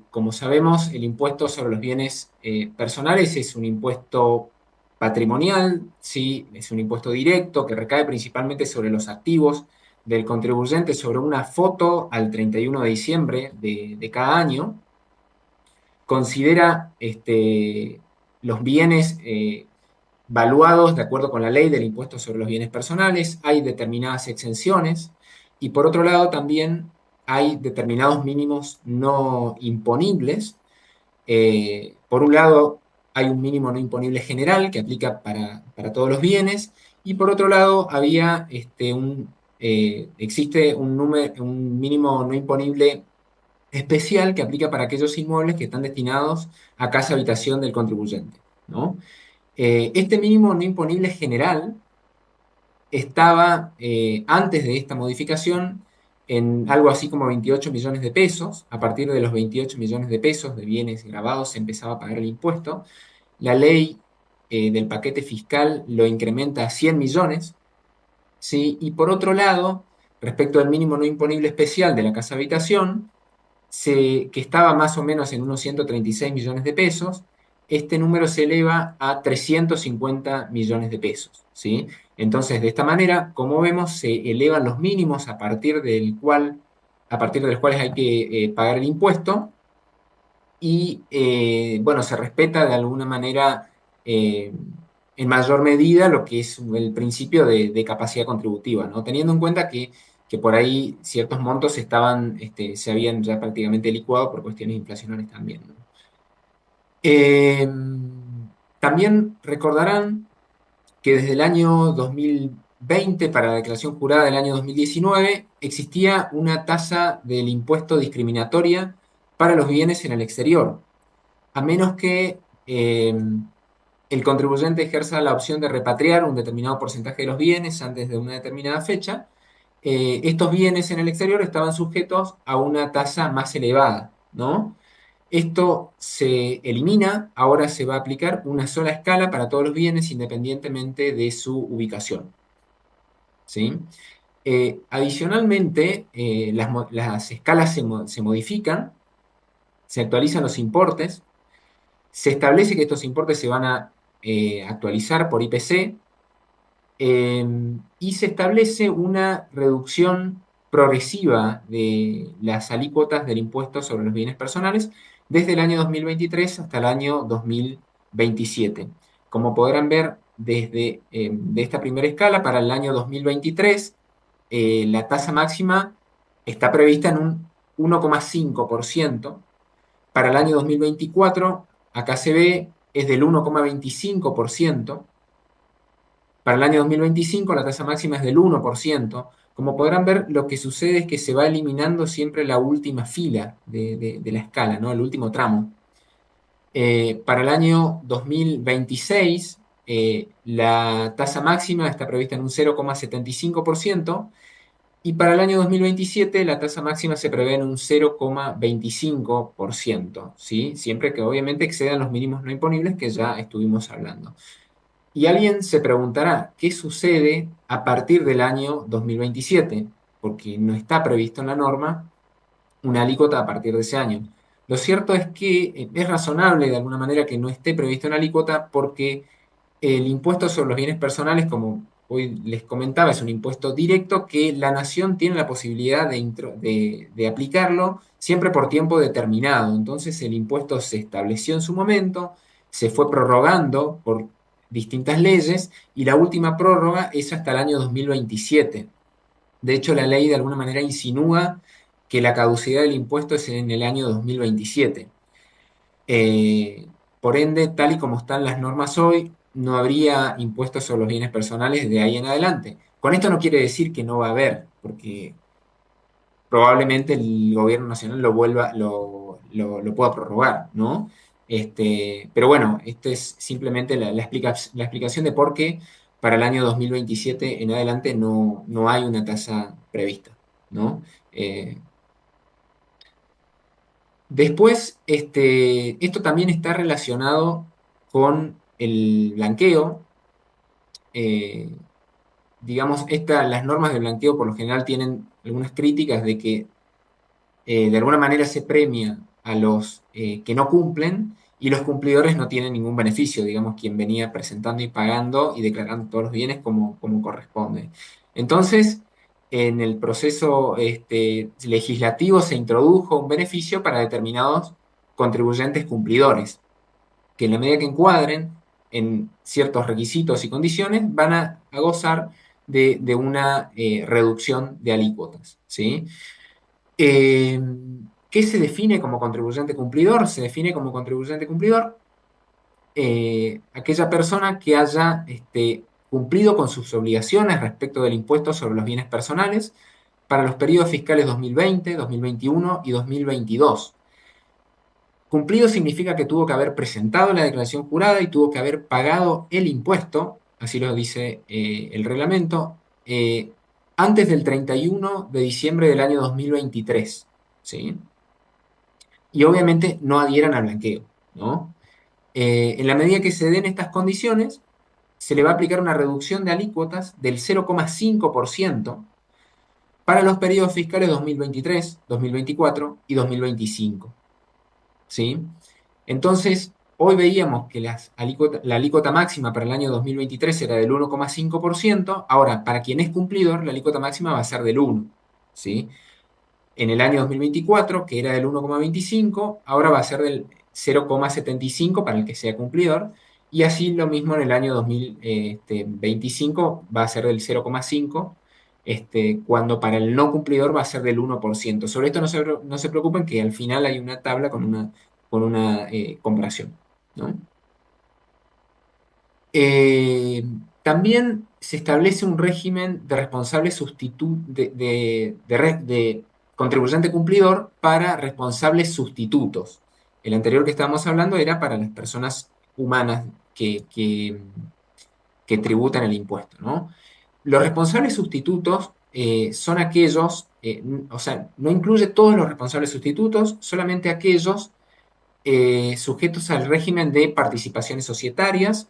como sabemos, el impuesto sobre los bienes personales es un impuesto patrimonial, ¿sí? Es un impuesto directo que recae principalmente sobre los activos del contribuyente, sobre una foto al 31 de diciembre de cada año, considera los bienes valuados de acuerdo con la ley del impuesto sobre los bienes personales, hay determinadas exenciones, y por otro lado también hay determinados mínimos no imponibles. Por un lado, hay un mínimo no imponible general que aplica para todos los bienes, y por otro lado, existe un mínimo no imponible especial que aplica para aquellos inmuebles que están destinados a casa habitación del contribuyente, ¿no? Este mínimo no imponible general estaba antes de esta modificación en algo así como 28 millones de pesos. A partir de los 28 millones de pesos de bienes grabados se empezaba a pagar el impuesto. La ley del paquete fiscal lo incrementa a 100 millones, ¿sí? Y por otro lado, respecto al mínimo no imponible especial de la casa habitación, que estaba más o menos en unos 136 millones de pesos, este número se eleva a 350 millones de pesos, ¿sí? Entonces, de esta manera, como vemos, se elevan los mínimos a partir de los cuales hay que pagar el impuesto, y bueno, se respeta de alguna manera en mayor medida lo que es el principio de capacidad contributiva, ¿no? Teniendo en cuenta que por ahí ciertos montos se habían ya prácticamente licuado por cuestiones inflacionarias también, ¿no? Eh, También recordarán que desde el año 2020, para la declaración jurada del año 2019, existía una tasa del impuesto discriminatoria para los bienes en el exterior, a menos que el contribuyente ejerza la opción de repatriar un determinado porcentaje de los bienes antes de una determinada fecha. Estos bienes en el exterior estaban sujetos a una tasa más elevada, ¿no? Esto se elimina, ahora se va a aplicar una sola escala para todos los bienes independientemente de su ubicación, ¿sí? Adicionalmente, las escalas se modifican, se actualizan los importes, se establece que estos importes se van a actualizar por IPC, y se establece una reducción progresiva de las alícuotas del impuesto sobre los bienes personales desde el año 2023 hasta el año 2027. Como podrán ver, de esta primera escala, para el año 2023, la tasa máxima está prevista en un 1,5%. Para el año 2024, acá se ve, es del 1,25%. Para el año 2025 la tasa máxima es del 1%. Como podrán ver, lo que sucede es que se va eliminando siempre la última fila de la escala, ¿no? El último tramo. Para el año 2026, la tasa máxima está prevista en un 0,75%, y para el año 2027 la tasa máxima se prevé en un 0,25%, ¿sí? Siempre que obviamente excedan los mínimos no imponibles que ya estuvimos hablando. Y alguien se preguntará, ¿qué sucede a partir del año 2027? Porque no está previsto en la norma una alícuota a partir de ese año. Lo cierto es que es razonable de alguna manera que no esté previsto una alícuota, porque el impuesto sobre los bienes personales, como hoy les comentaba, es un impuesto directo que la nación tiene la posibilidad de aplicarlo siempre por tiempo determinado. Entonces el impuesto se estableció en su momento, se fue prorrogando por distintas leyes, y la última prórroga es hasta el año 2027. De hecho, la ley de alguna manera insinúa que la caducidad del impuesto es en el año 2027. Por ende, tal y como están las normas hoy, no habría impuestos sobre los bienes personales de ahí en adelante. Con esto no quiere decir que no va a haber, porque probablemente el gobierno nacional lo pueda prorrogar, ¿no? Pero bueno, esta es simplemente la explicación de por qué para el año 2027 en adelante no hay una tasa prevista, ¿no? Después, esto también está relacionado con el blanqueo. Eh, digamos, las normas de blanqueo por lo general tienen algunas críticas de que de alguna manera se premia a los que no cumplen, y los cumplidores no tienen ningún beneficio, digamos, quien venía presentando y pagando y declarando todos los bienes como corresponde. Entonces, en el proceso legislativo se introdujo un beneficio para determinados contribuyentes cumplidores, que en la medida que encuadren en ciertos requisitos y condiciones, van a gozar de una reducción de alícuotas, ¿sí? ¿Qué se define como contribuyente cumplidor? Se define como contribuyente cumplidor aquella persona que haya cumplido con sus obligaciones respecto del impuesto sobre los bienes personales para los periodos fiscales 2020, 2021 y 2022. Cumplido significa que tuvo que haber presentado la declaración jurada y tuvo que haber pagado el impuesto, así lo dice el reglamento, antes del 31 de diciembre del año 2023, ¿sí? Y obviamente no adhieran al blanqueo, ¿no? En la medida que se den estas condiciones, se le va a aplicar una reducción de alícuotas del 0,5% para los periodos fiscales 2023, 2024 y 2025, ¿sí? Entonces, hoy veíamos que la alícuota máxima para el año 2023 era del 1,5%. Ahora, para quien es cumplidor, la alícuota máxima va a ser del 1%, ¿sí? En el año 2024, que era del 1,25, ahora va a ser del 0,75 para el que sea cumplidor, y así lo mismo en el año 2025 va a ser del 0,5, cuando para el no cumplidor va a ser del 1%. Sobre esto no se preocupen, que al final hay una tabla con una comparación, ¿no? También se establece un régimen de responsable sustituto de contribuyente cumplidor para responsables sustitutos. El anterior que estábamos hablando era para las personas humanas que tributan el impuesto, ¿no? Los responsables sustitutos son aquellos, o sea, no incluye todos los responsables sustitutos, solamente aquellos sujetos al régimen de participaciones societarias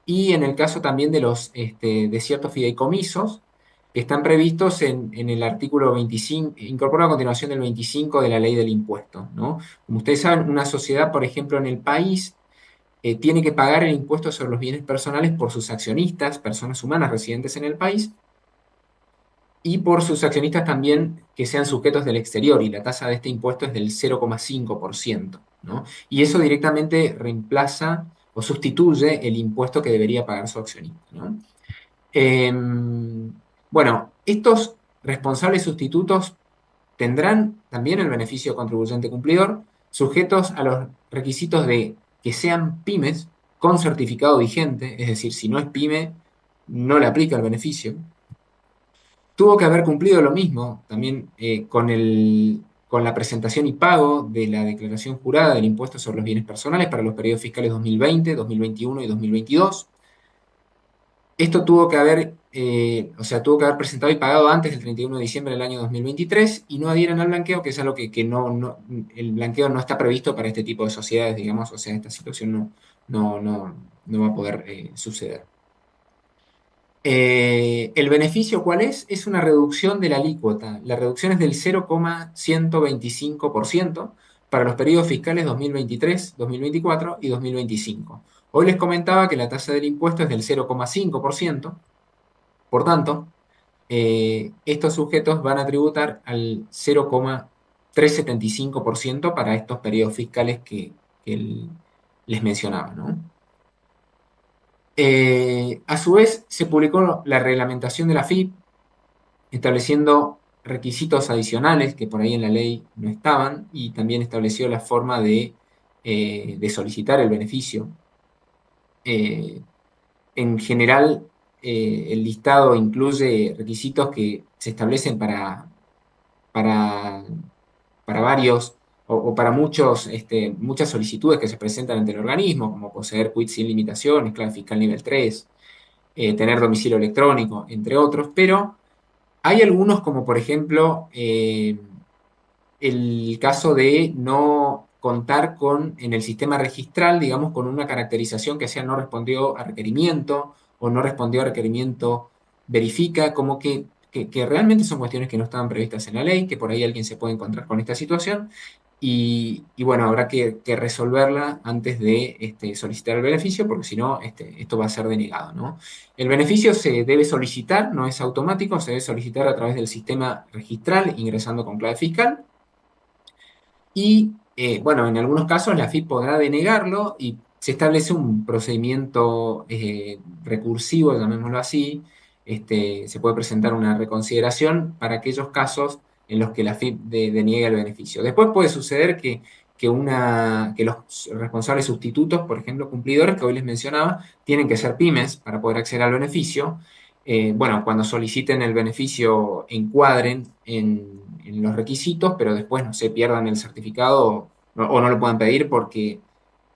y en el caso también de ciertos fideicomisos que están previstos en el artículo 25, incorporado a continuación del 25 de la ley del impuesto, ¿no? Como ustedes saben, una sociedad, por ejemplo, en el país, tiene que pagar el impuesto sobre los bienes personales por sus accionistas, personas humanas residentes en el país, y por sus accionistas también que sean sujetos del exterior, y la tasa de este impuesto es del 0,5%, ¿no? Y eso directamente reemplaza o sustituye el impuesto que debería pagar su accionista, ¿no? Bueno, estos responsables sustitutos tendrán también el beneficio contribuyente cumplidor, sujetos a los requisitos de que sean pymes con certificado vigente, es decir, si no es pyme, no le aplica el beneficio. Tuvo que haber cumplido lo mismo también con la presentación y pago de la declaración jurada del impuesto sobre los bienes personales para los periodos fiscales 2020, 2021 y 2022. Esto tuvo que haber, tuvo que haber presentado y pagado antes del 31 de diciembre del año 2023 y no adhieran al blanqueo, que es algo que el blanqueo no está previsto para este tipo de sociedades, digamos, o sea, esta situación no va a poder suceder. ¿El beneficio cuál es? Es una reducción de la alícuota. La reducción es del 0,125% para los periodos fiscales 2023, 2024 y 2025. Hoy les comentaba que la tasa del impuesto es del 0,5%. Por tanto, estos sujetos van a tributar al 0,375% para estos periodos fiscales que les mencionaba, ¿no? A su vez, se publicó la reglamentación de la FIP, estableciendo requisitos adicionales que por ahí en la ley no estaban, y también estableció la forma de solicitar el beneficio. En general, el listado incluye requisitos que se establecen para varios o para muchas solicitudes que se presentan ante el organismo, como poseer quit sin limitaciones, clave fiscal nivel 3, tener domicilio electrónico, entre otros, pero hay algunos como por ejemplo el caso de no contar en el sistema registral, digamos, con una caracterización que sea no respondió a requerimiento o no respondió a requerimiento verifica, como que realmente son cuestiones que no estaban previstas en la ley, que por ahí alguien se puede encontrar con esta situación. Y bueno, habrá que resolverla antes de solicitar el beneficio, porque si no, esto va a ser denegado, ¿no? El beneficio se debe solicitar, no es automático, se debe solicitar a través del sistema registral, ingresando con clave fiscal. Y bueno, en algunos casos la AFIP podrá denegarlo y se establece un procedimiento recursivo, llamémoslo así. Se puede presentar una reconsideración para aquellos casos en los que la AFIP deniega el beneficio. Después puede suceder que los responsables sustitutos, por ejemplo, cumplidores que hoy les mencionaba, tienen que ser pymes para poder acceder al beneficio. Bueno, cuando soliciten el beneficio encuadren en los requisitos, pero después no se pierdan el certificado o no lo puedan pedir porque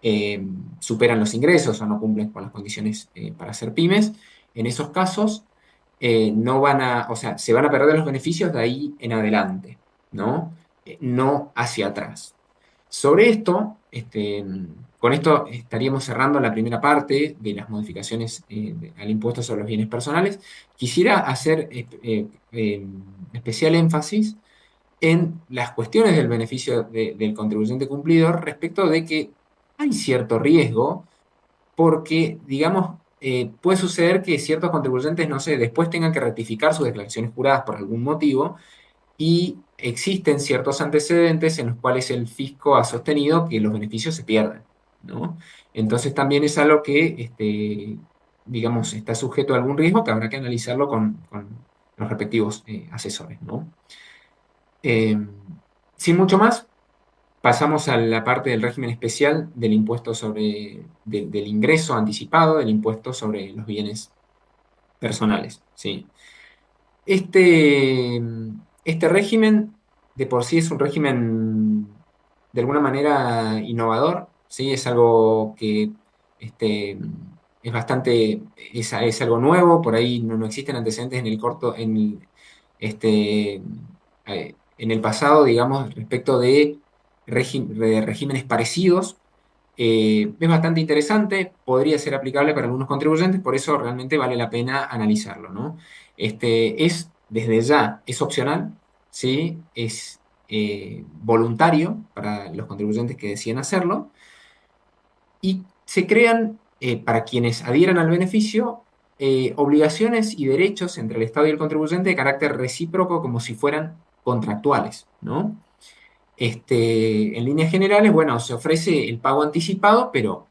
eh, superan los ingresos o no cumplen con las condiciones para ser pymes. En esos casos, no van a, o sea, se van a perder los beneficios de ahí en adelante, ¿no? No hacia atrás. Sobre esto, con esto estaríamos cerrando la primera parte de las modificaciones al impuesto sobre los bienes personales. Quisiera hacer especial énfasis en las cuestiones del beneficio del contribuyente cumplidor respecto de que hay cierto riesgo porque, digamos, puede suceder que ciertos contribuyentes, no sé, después tengan que rectificar sus declaraciones juradas por algún motivo y existen ciertos antecedentes en los cuales el fisco ha sostenido que los beneficios se pierden, ¿no? Entonces también es algo que, digamos, está sujeto a algún riesgo que habrá que analizarlo con los respectivos asesores, ¿no? Eh, Sin mucho más, pasamos a la parte del régimen especial del impuesto del ingreso anticipado, del impuesto sobre los bienes personales, ¿sí? Este, este régimen de por sí es un régimen de alguna manera innovador, ¿sí? Es algo que este, es bastante, es algo nuevo, por ahí no existen antecedentes en el corto, en el pasado, digamos, respecto de regímenes parecidos. Es bastante interesante, podría ser aplicable para algunos contribuyentes, por eso realmente vale la pena analizarlo, ¿no? Desde ya, es opcional, ¿sí? Es voluntario para los contribuyentes que deciden hacerlo, y se crean, para quienes adhieran al beneficio, obligaciones y derechos entre el Estado y el contribuyente de carácter recíproco como si fueran contractuales, ¿no? En líneas generales, bueno, se ofrece el pago anticipado, pero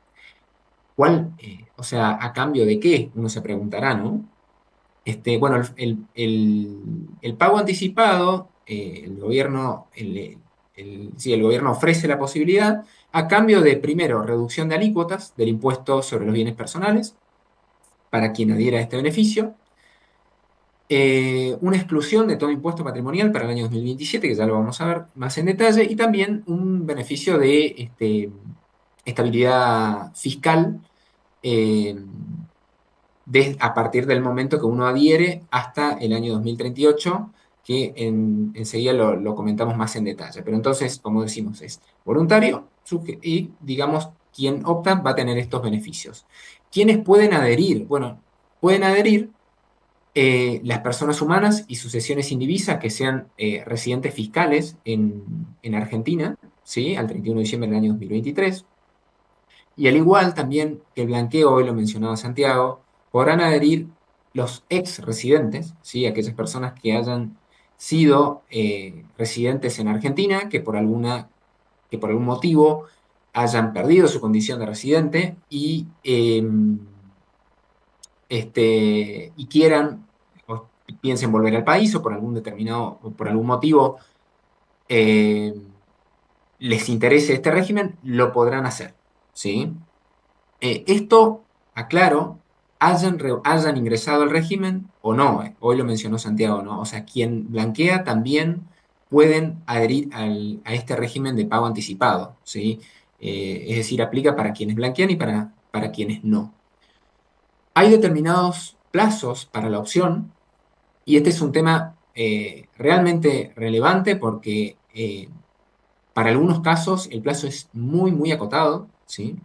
¿cuál? O sea, ¿a cambio de qué? Uno se preguntará, ¿no? Bueno, el pago anticipado, el gobierno, sí, el gobierno ofrece la posibilidad a cambio de, primero, reducción de alícuotas del impuesto sobre los bienes personales para quien adhiera a este beneficio, una exclusión de todo impuesto patrimonial para el año 2027, que ya lo vamos a ver más en detalle, y también un beneficio de estabilidad fiscal eh, a partir del momento que uno adhiere hasta el año 2038, que enseguida lo comentamos más en detalle. Pero entonces, como decimos, es voluntario y, digamos, quien opta va a tener estos beneficios. ¿Quiénes pueden adherir? Bueno, pueden adherir las personas humanas y sucesiones indivisas que sean residentes fiscales en Argentina, ¿sí? Al 31 de diciembre del año 2023. Y al igual también que el blanqueo, hoy lo mencionaba Santiago, podrán adherir los ex residentes, ¿sí? Aquellas personas que hayan sido residentes en Argentina, que por algún motivo hayan perdido su condición de residente y quieran o piensen volver al país o por algún determinado, o por algún motivo eh, les interese este régimen, lo podrán hacer, ¿sí? Esto, aclaro, hayan ingresado al régimen o no. Hoy lo mencionó Santiago, ¿no? O sea, quien blanquea también pueden adherir a este régimen de pago anticipado, ¿sí? Es decir, aplica para quienes blanquean y para quienes no. Hay determinados plazos para la opción y este es un tema realmente relevante porque para algunos casos el plazo es muy, muy acotado, ¿sí?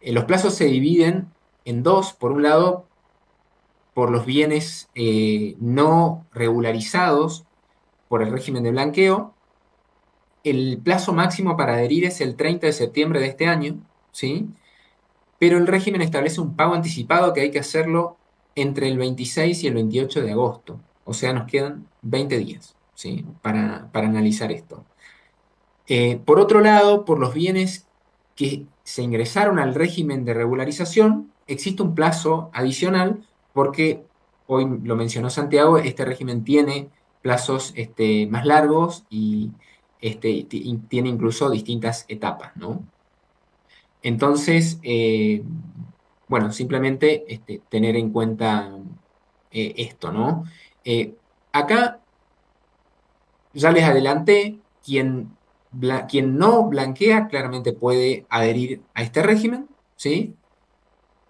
Los plazos se dividen en dos. Por un lado, por los bienes no regularizados por el régimen de blanqueo. El plazo máximo para adherir es el 30 de septiembre de este año, ¿sí? Pero el régimen establece un pago anticipado que hay que hacerlo entre el 26 y el 28 de agosto. O sea, nos quedan 20 días, ¿sí? Para analizar esto. Por otro lado, por los bienes que se ingresaron al régimen de regularización, existe un plazo adicional porque, hoy lo mencionó Santiago, este régimen tiene plazos más largos y tiene incluso distintas etapas, ¿no? Entonces, bueno, simplemente tener en cuenta esto, ¿no? Eh, Acá ya les adelanté, quien no blanquea claramente puede adherir a este régimen, ¿sí?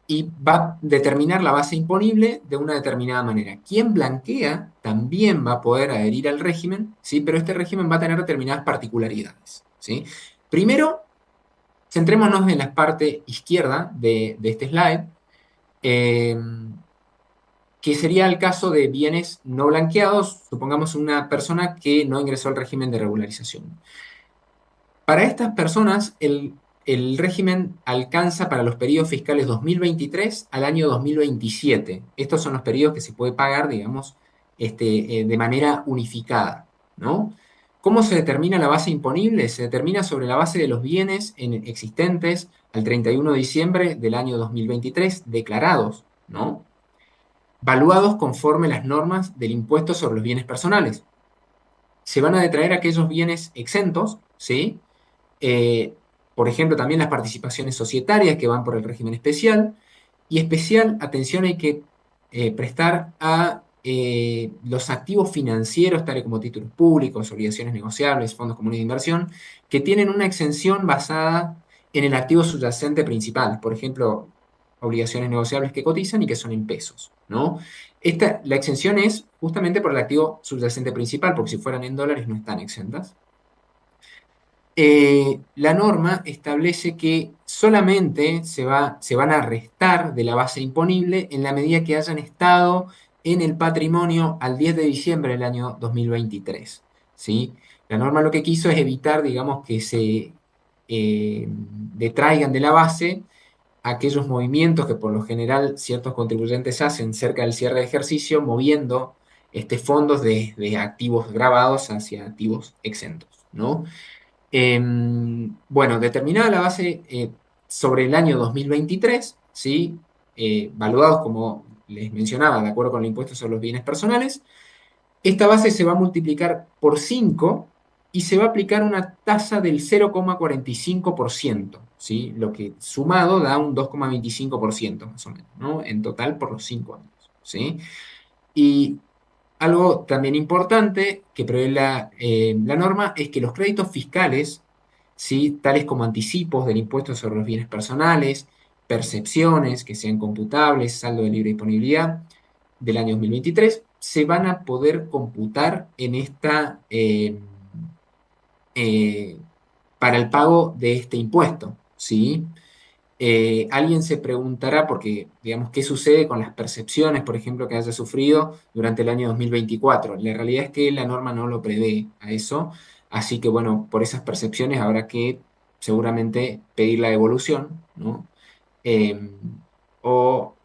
Y va a determinar la base imponible de una determinada manera. Quien blanquea también va a poder adherir al régimen, ¿sí? Pero este régimen va a tener determinadas particularidades, ¿sí? Primero, centrémonos en la parte izquierda de este slide, eh, que sería el caso de bienes no blanqueados, supongamos una persona que no ingresó al régimen de regularización. Para estas personas, el régimen alcanza para los periodos fiscales 2023 al año 2027. Estos son los periodos que se puede pagar, digamos, de manera unificada, ¿no? ¿Cómo se determina la base imponible? Se determina sobre la base de los bienes existentes al 31 de diciembre del año 2023 declarados, ¿no? Valuados conforme las normas del impuesto sobre los bienes personales. Se van a detraer aquellos bienes exentos, ¿sí? Eh, por ejemplo, también las participaciones societarias que van por el régimen especial. Y especial atención hay que prestar a los activos financieros, tales como títulos públicos, obligaciones negociables, fondos comunes de inversión, que tienen una exención basada en el activo subyacente principal. Por ejemplo, obligaciones negociables que cotizan y que son en pesos, ¿no? La exención es justamente por el activo subyacente principal, porque si fueran en dólares no están exentas. La norma establece que solamente se van a restar de la base imponible en la medida que hayan estado en el patrimonio al 10 de diciembre del año 2023, ¿sí? La norma lo que quiso es evitar, digamos, que se detraigan de la base aquellos movimientos que por lo general ciertos contribuyentes hacen cerca del cierre de ejercicio, moviendo fondos de activos grabados hacia activos exentos, ¿no? Bueno, determinada la base sobre el año 2023, ¿sí? Valuados, como les mencionaba, de acuerdo con el impuesto sobre los bienes personales, esta base se va a multiplicar por 5 y se va a aplicar una tasa del 0,45%, ¿sí? Lo que sumado da un 2,25% más o menos, ¿no? En total por los 5 años, ¿sí? Y algo también importante que prevé la norma es que los créditos fiscales, ¿sí? Tales como anticipos del impuesto sobre los bienes personales, percepciones que sean computables, saldo de libre disponibilidad del año 2023, se van a poder computar en eh, para el pago de este impuesto, ¿sí? Alguien se preguntará, porque, digamos, ¿qué sucede con las percepciones, por ejemplo, que haya sufrido durante el año 2024? La realidad es que la norma no lo prevé a eso, así que, bueno, por esas percepciones habrá que seguramente pedir la devolución, ¿no? Eh, o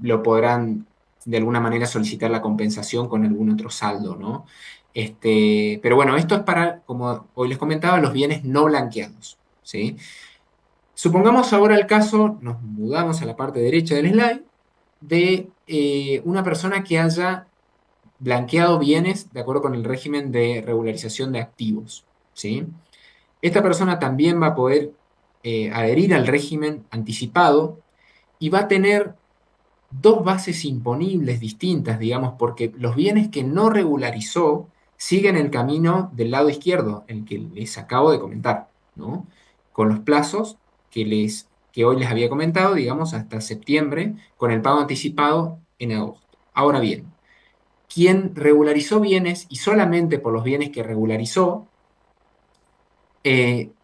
lo podrán de alguna manera solicitar la compensación con algún otro saldo, ¿no? Pero bueno, esto es para, como hoy les comentaba, los bienes no blanqueados, ¿sí? Supongamos ahora el caso, nos mudamos a la parte derecha del slide, de una persona que haya blanqueado bienes de acuerdo con el régimen de regularización de activos, ¿sí? Esta persona también va a poder adherir al régimen anticipado y va a tener dos bases imponibles distintas, digamos, porque los bienes que no regularizó siguen el camino del lado izquierdo, el que les acabo de comentar, ¿no? Con los plazos que hoy les había comentado, digamos, hasta septiembre, con el pago anticipado en agosto. Ahora bien, quien regularizó bienes y solamente por los bienes que regularizó,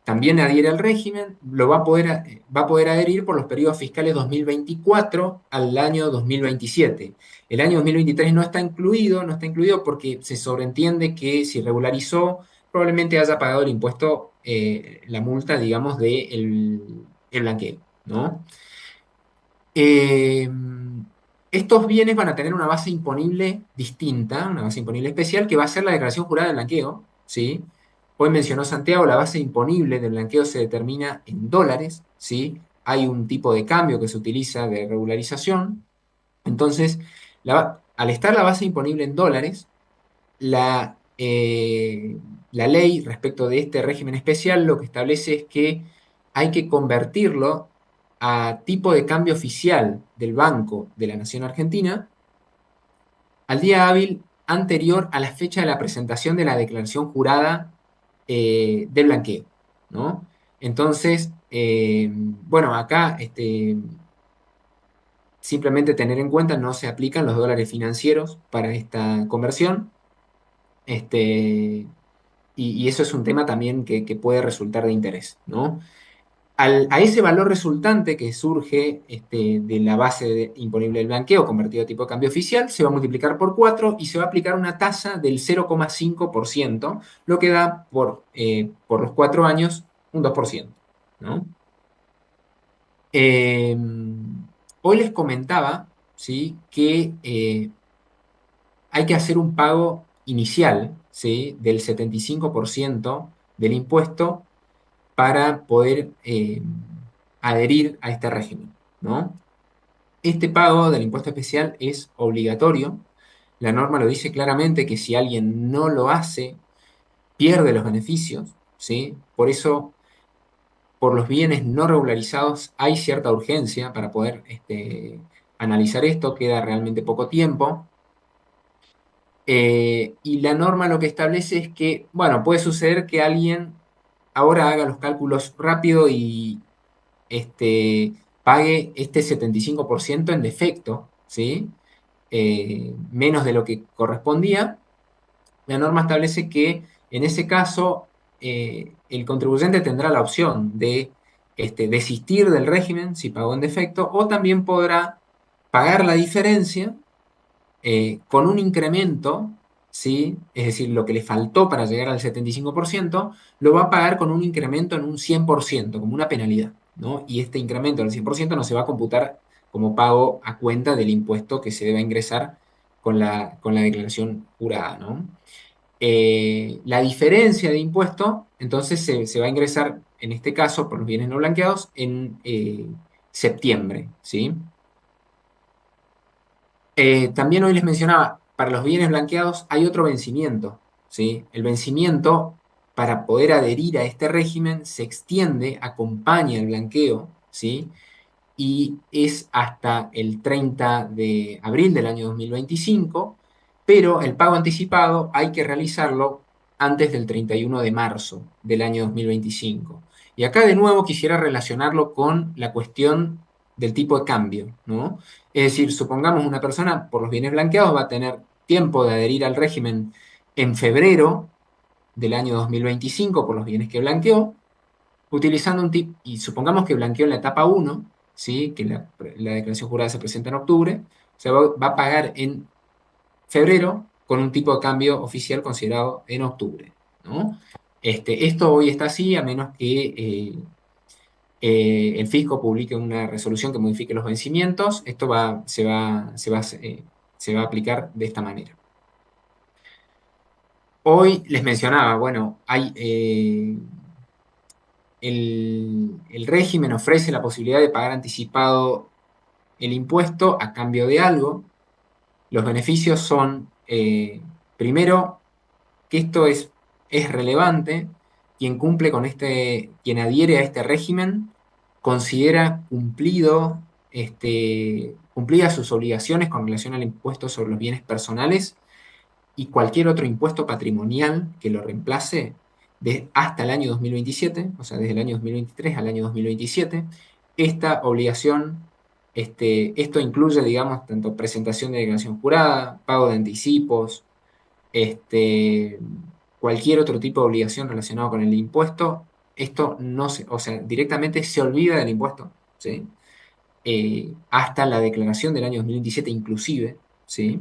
también adhiere al régimen, va a poder adherir por los periodos fiscales 2024 al año 2027. El año 2023 no está incluido porque se sobreentiende que si regularizó, probablemente haya pagado el impuesto, la multa, digamos, el blanqueo, ¿no? Eh, Estos bienes van a tener una base imponible distinta, una base imponible especial, que va a ser la declaración jurada de blanqueo, ¿sí? Hoy mencionó Santiago, la base imponible del blanqueo se determina en dólares, ¿sí? Hay un tipo de cambio que se utiliza de regularización. Entonces, al estar la base imponible en dólares, la ley respecto de este régimen especial lo que establece es que hay que convertirlo a tipo de cambio oficial del Banco de la Nación Argentina al día hábil anterior a la fecha de la presentación de la declaración jurada de blanqueo, ¿no? Entonces, bueno, acá simplemente tener en cuenta, no se aplican los dólares financieros para esta conversión, este, y eso es un tema también que puede resultar de interés, ¿no? A ese valor resultante que surge de la base imponible del blanqueo convertido a tipo de cambio oficial, se va a multiplicar por 4 y se va a aplicar una tasa del 0,5%, lo que da por los 4 años un 2%, ¿no? Eh, Hoy les comentaba, ¿sí?, que hay que hacer un pago inicial, ¿sí?, del 75% del impuesto para poder adherir a este régimen, ¿no? Este pago del impuesto especial es obligatorio. La norma lo dice claramente que si alguien no lo hace, pierde los beneficios, ¿sí? Por eso, por los bienes no regularizados hay cierta urgencia para poder analizar esto, queda realmente poco tiempo. Y la norma lo que establece es que, bueno, puede suceder que alguien ahora haga los cálculos rápido y pague este 75% en defecto, ¿sí? Menos de lo que correspondía. La norma establece que en ese caso el contribuyente tendrá la opción de desistir del régimen si pagó en defecto o también podrá pagar la diferencia con un incremento, ¿sí? Es decir, lo que le faltó para llegar al 75%, lo va a pagar con un incremento en un 100%, como una penalidad, ¿no? Y este incremento del 100% no se va a computar como pago a cuenta del impuesto que se deba ingresar con la declaración jurada, ¿no? La diferencia de impuesto, entonces, se va a ingresar, en este caso, por los bienes no blanqueados, en septiembre, ¿sí? También hoy les mencionaba, para los bienes blanqueados hay otro vencimiento, ¿sí? El vencimiento, para poder adherir a este régimen, se extiende, acompaña el blanqueo, ¿sí? Y es hasta el 30 de abril del año 2025, pero el pago anticipado hay que realizarlo antes del 31 de marzo del año 2025. Y acá de nuevo quisiera relacionarlo con la cuestión del tipo de cambio, ¿no? Es decir, supongamos una persona por los bienes blanqueados va a tener tiempo de adherir al régimen en febrero del año 2025 por los bienes que blanqueó, utilizando un tip, y supongamos que blanqueó en la etapa 1, ¿sí?, que la declaración jurada se presenta en octubre, se va a pagar en febrero con un tipo de cambio oficial considerado en octubre, ¿no? Esto hoy está así, a menos que el fisco publique una resolución que modifique los vencimientos. Esto se va a aplicar de esta manera. Hoy les mencionaba, bueno, el régimen ofrece la posibilidad de pagar anticipado el impuesto a cambio de algo. Los beneficios son, primero, que esto es relevante. Quien adhiere a este régimen considera cumplidas sus obligaciones con relación al impuesto sobre los bienes personales y cualquier otro impuesto patrimonial que lo reemplace hasta el año 2027, o sea, desde el año 2023 al año 2027. Esta obligación, esto incluye, digamos, tanto presentación de declaración jurada, pago de anticipos, este, cualquier otro tipo de obligación relacionado con el impuesto. Esto no se, o sea, directamente se olvida del impuesto, ¿sí? Hasta la declaración del año 2027 inclusive, ¿sí?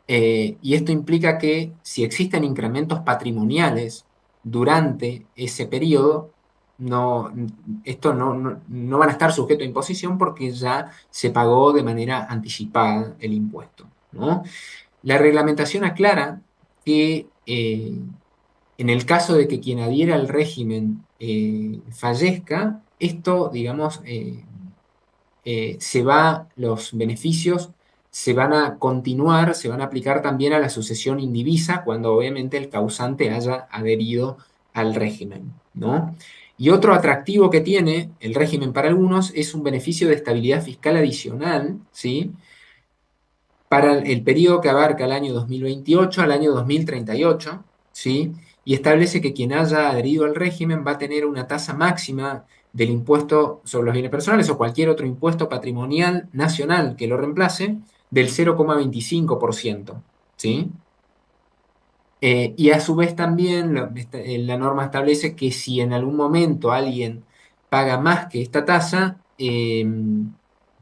Y esto implica que si existen incrementos patrimoniales durante ese periodo, no, esto no van a estar sujetos a imposición porque ya se pagó de manera anticipada el impuesto, ¿no? La reglamentación aclara que En el caso de que quien adhiera al régimen fallezca, esto, digamos, los beneficios se van a continuar, se van a aplicar también a la sucesión indivisa cuando obviamente el causante haya adherido al régimen, ¿no? Y otro atractivo que tiene el régimen para algunos es un beneficio de estabilidad fiscal adicional, ¿sí? Para el periodo que abarca el año 2028 al año 2038, ¿sí? Y establece que quien haya adherido al régimen va a tener una tasa máxima del impuesto sobre los bienes personales o cualquier otro impuesto patrimonial nacional que lo reemplace del 0,25%, ¿sí? Y a su vez también la norma establece que si en algún momento alguien paga más que esta tasa,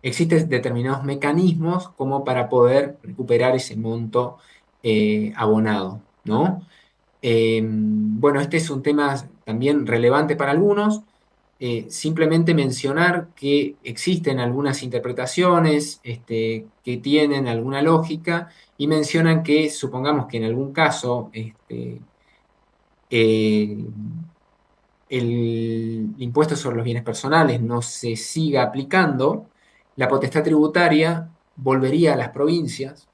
existen determinados mecanismos como para poder recuperar ese monto abonado, ¿no? Bueno, este es un tema también relevante para algunos. Simplemente mencionar que existen algunas interpretaciones que tienen alguna lógica y mencionan que, supongamos que en algún caso eh, el impuesto sobre los bienes personales no se siga aplicando, la potestad tributaria volvería a las provincias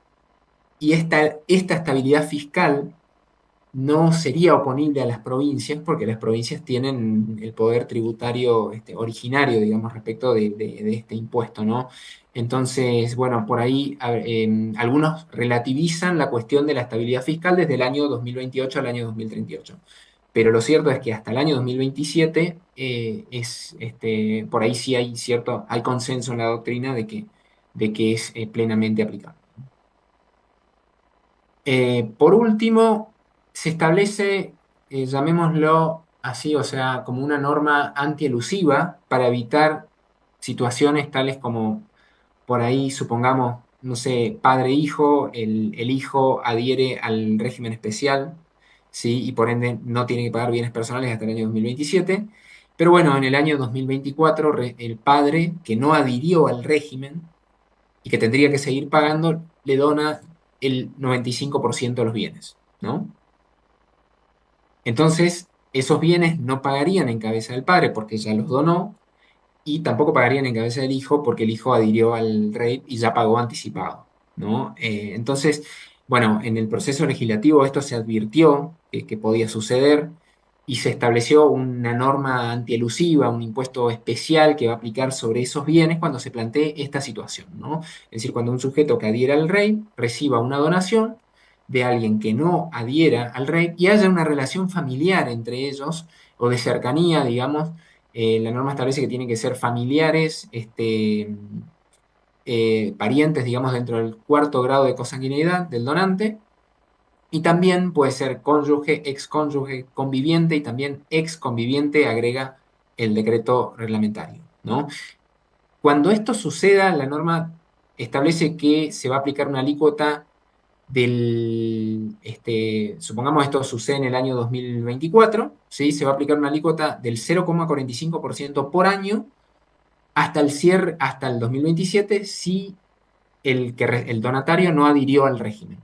y esta estabilidad fiscal no sería oponible a las provincias porque las provincias tienen el poder tributario originario, digamos, respecto de este impuesto, ¿no? Entonces, bueno, por ahí algunos relativizan la cuestión de la estabilidad fiscal desde el año 2028 al año 2038. Pero lo cierto es que hasta el año 2027 por ahí sí hay consenso en la doctrina de que es plenamente aplicable. Por último, se establece, llamémoslo así, o sea, como una norma antielusiva para evitar situaciones tales como, por ahí, supongamos, no sé, padre-hijo, el hijo adhiere al régimen especial, ¿sí? Y por ende no tiene que pagar bienes personales hasta el año 2027. Pero bueno, en el año 2024, el padre que no adhirió al régimen y que tendría que seguir pagando, le dona el 95% de los bienes, ¿no? Entonces, esos bienes no pagarían en cabeza del padre porque ya los donó y tampoco pagarían en cabeza del hijo porque el hijo adhirió al rey y ya pagó anticipado, ¿no? Entonces, bueno, en el proceso legislativo esto se advirtió que podía suceder y se estableció una norma antielusiva, un impuesto especial que va a aplicar sobre esos bienes cuando se plantee esta situación, ¿no? Es decir, cuando un sujeto que adhiera al rey reciba una donación de alguien que no adhiera al rey y haya una relación familiar entre ellos o de cercanía, digamos. La norma establece que tienen que ser familiares, parientes, digamos, dentro del cuarto grado de consanguineidad del donante, y también puede ser cónyuge, excónyuge, conviviente, y también exconviviente, agrega el decreto reglamentario, ¿no? Cuando esto suceda, la norma establece que se va a aplicar una alícuota supongamos esto sucede en el año 2024, ¿sí? Se va a aplicar una alícuota del 0,45% por año hasta el cierre, hasta el 2027, si el donatario no adhirió al régimen.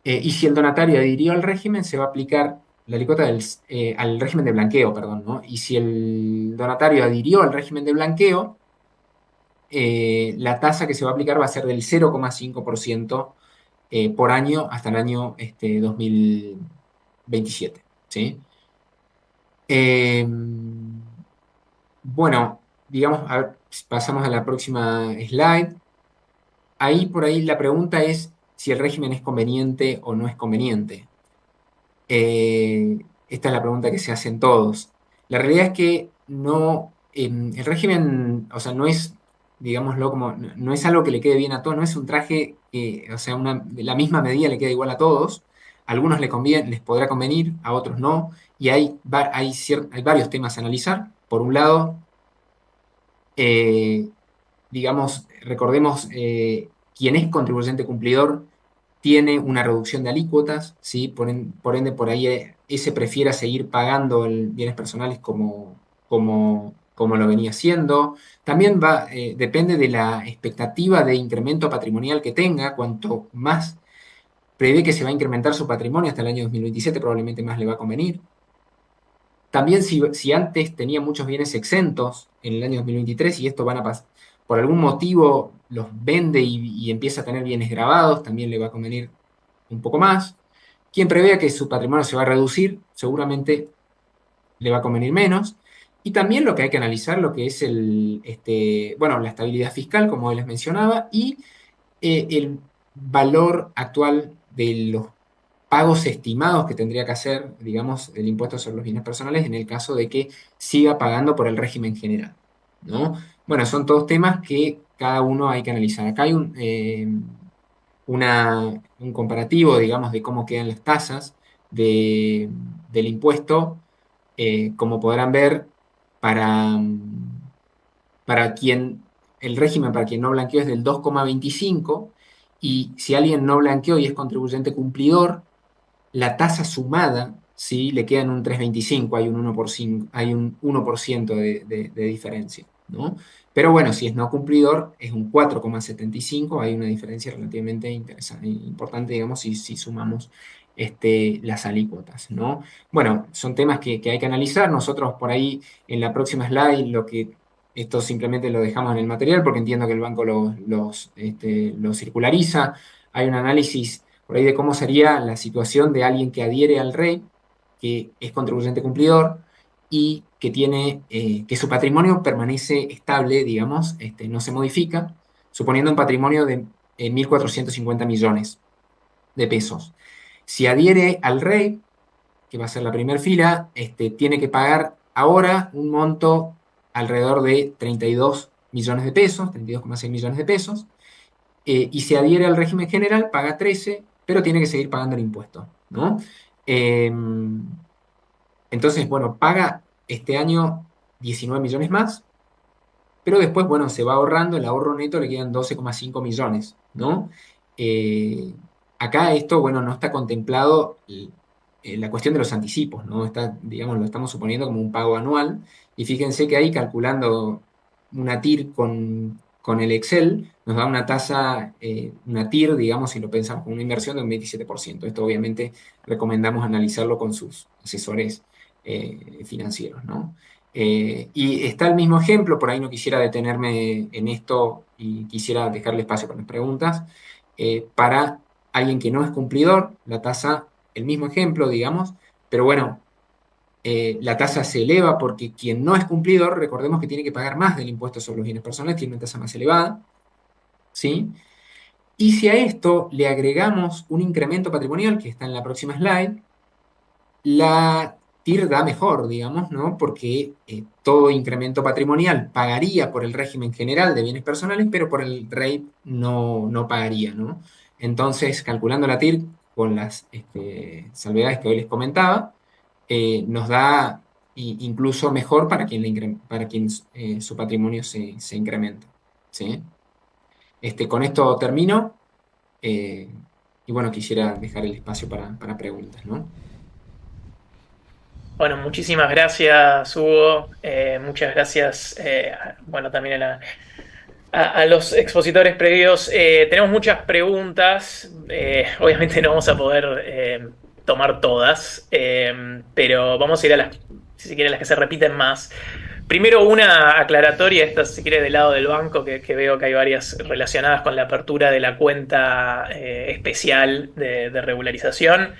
Y si el donatario adhirió al régimen, se va a aplicar la alícuota al régimen de blanqueo, perdón, ¿no? Y si el donatario adhirió al régimen de blanqueo, la tasa que se va a aplicar va a ser del 0,5% por año hasta el año 2027, ¿sí? Eh, bueno, digamos, a ver, pasamos a la próxima slide. Ahí por ahí la pregunta es si el régimen es conveniente o no es conveniente. Esta es la pregunta que se hacen todos. La realidad es que no, el régimen, o sea, no es, digámoslo como, no es algo que le quede bien a todos, no es un traje que, o sea, de la misma medida le queda igual a todos. A algunos les podrá convenir, a otros no, y hay varios temas a analizar. Por un lado, eh, digamos, recordemos, quien es contribuyente cumplidor tiene una reducción de alícuotas, ¿sí? Por ende, por ahí ese prefiera seguir pagando bienes personales como lo venía haciendo. También depende de la expectativa de incremento patrimonial que tenga, cuanto más prevé que se va a incrementar su patrimonio hasta el año 2027, probablemente más le va a convenir. También si antes tenía muchos bienes exentos en el año 2023 y esto van a pasar, por algún motivo los vende y empieza a tener bienes grabados, también le va a convenir un poco más. Quien prevea que su patrimonio se va a reducir, seguramente le va a convenir menos. Y también lo que hay que analizar, lo que es la estabilidad fiscal, como les mencionaba, y el valor actual de los pagos estimados que tendría que hacer, digamos, el impuesto sobre los bienes personales en el caso de que siga pagando por el régimen general, ¿no? Bueno, son todos temas que cada uno hay que analizar. Acá hay un comparativo, digamos, de cómo quedan las tasas del impuesto. Como podrán ver, para, para quien el régimen para quien no blanqueó es del 2,25 y si alguien no blanqueó y es contribuyente cumplidor, la tasa sumada, ¿sí? Le queda en un 3,25, hay un 1% de diferencia, ¿no? Pero bueno, si es no cumplidor, es un 4,75, hay una diferencia relativamente interesante, importante, digamos, si sumamos las alícuotas, ¿no? Bueno, son temas que hay que analizar. Nosotros por ahí en la próxima slide, esto simplemente lo dejamos en el material porque entiendo que el banco lo circulariza. Hay un análisis por ahí de cómo sería la situación de alguien que adhiere al REI, que es contribuyente cumplidor y que que su patrimonio permanece estable, digamos, no se modifica, suponiendo un patrimonio de 1.450 millones de pesos. Si adhiere al REI, que va a ser la primera fila, tiene que pagar ahora un monto alrededor de 32 millones de pesos, 32,6 millones de pesos, y si adhiere al régimen general, paga 13, pero tiene que seguir pagando el impuesto, ¿no? Entonces, bueno, paga este año 19 millones más, pero después, bueno, se va ahorrando, el ahorro neto le quedan 12,5 millones, ¿no? Eh, Acá esto, bueno, no está contemplado la cuestión de los anticipos, ¿no? Digamos, lo estamos suponiendo como un pago anual, y fíjense que ahí calculando una TIR con el Excel, nos da una tasa, una TIR, digamos, si lo pensamos como una inversión de un 27%. Esto obviamente recomendamos analizarlo con sus asesores financieros, ¿no? Y está el mismo ejemplo, por ahí no quisiera detenerme en esto y quisiera dejarle espacio para las preguntas. Para alguien que no es cumplidor, la tasa, el mismo ejemplo, digamos, pero bueno, la tasa se eleva porque quien no es cumplidor, recordemos que tiene que pagar más del impuesto sobre los bienes personales, tiene una tasa más elevada, ¿sí? Y si a esto le agregamos un incremento patrimonial, que está en la próxima slide, la TIR da mejor, digamos, ¿no? Porque todo incremento patrimonial pagaría por el régimen general de bienes personales, pero por el REIT no pagaría, ¿no? Entonces, calculando la TIR con las salvedades que hoy les comentaba, nos da incluso mejor para quien su patrimonio se incrementa, ¿sí? Con esto termino y bueno, quisiera dejar el espacio para preguntas, ¿no? Bueno, muchísimas gracias, Hugo. Muchas gracias, bueno, también a los expositores previos. Tenemos muchas preguntas. Obviamente no vamos a poder tomar todas, pero vamos a ir a si quieren, las que se repiten más. Primero, una aclaratoria, esta si quiere del lado del banco, que veo que hay varias relacionadas con la apertura de la cuenta especial de regularización.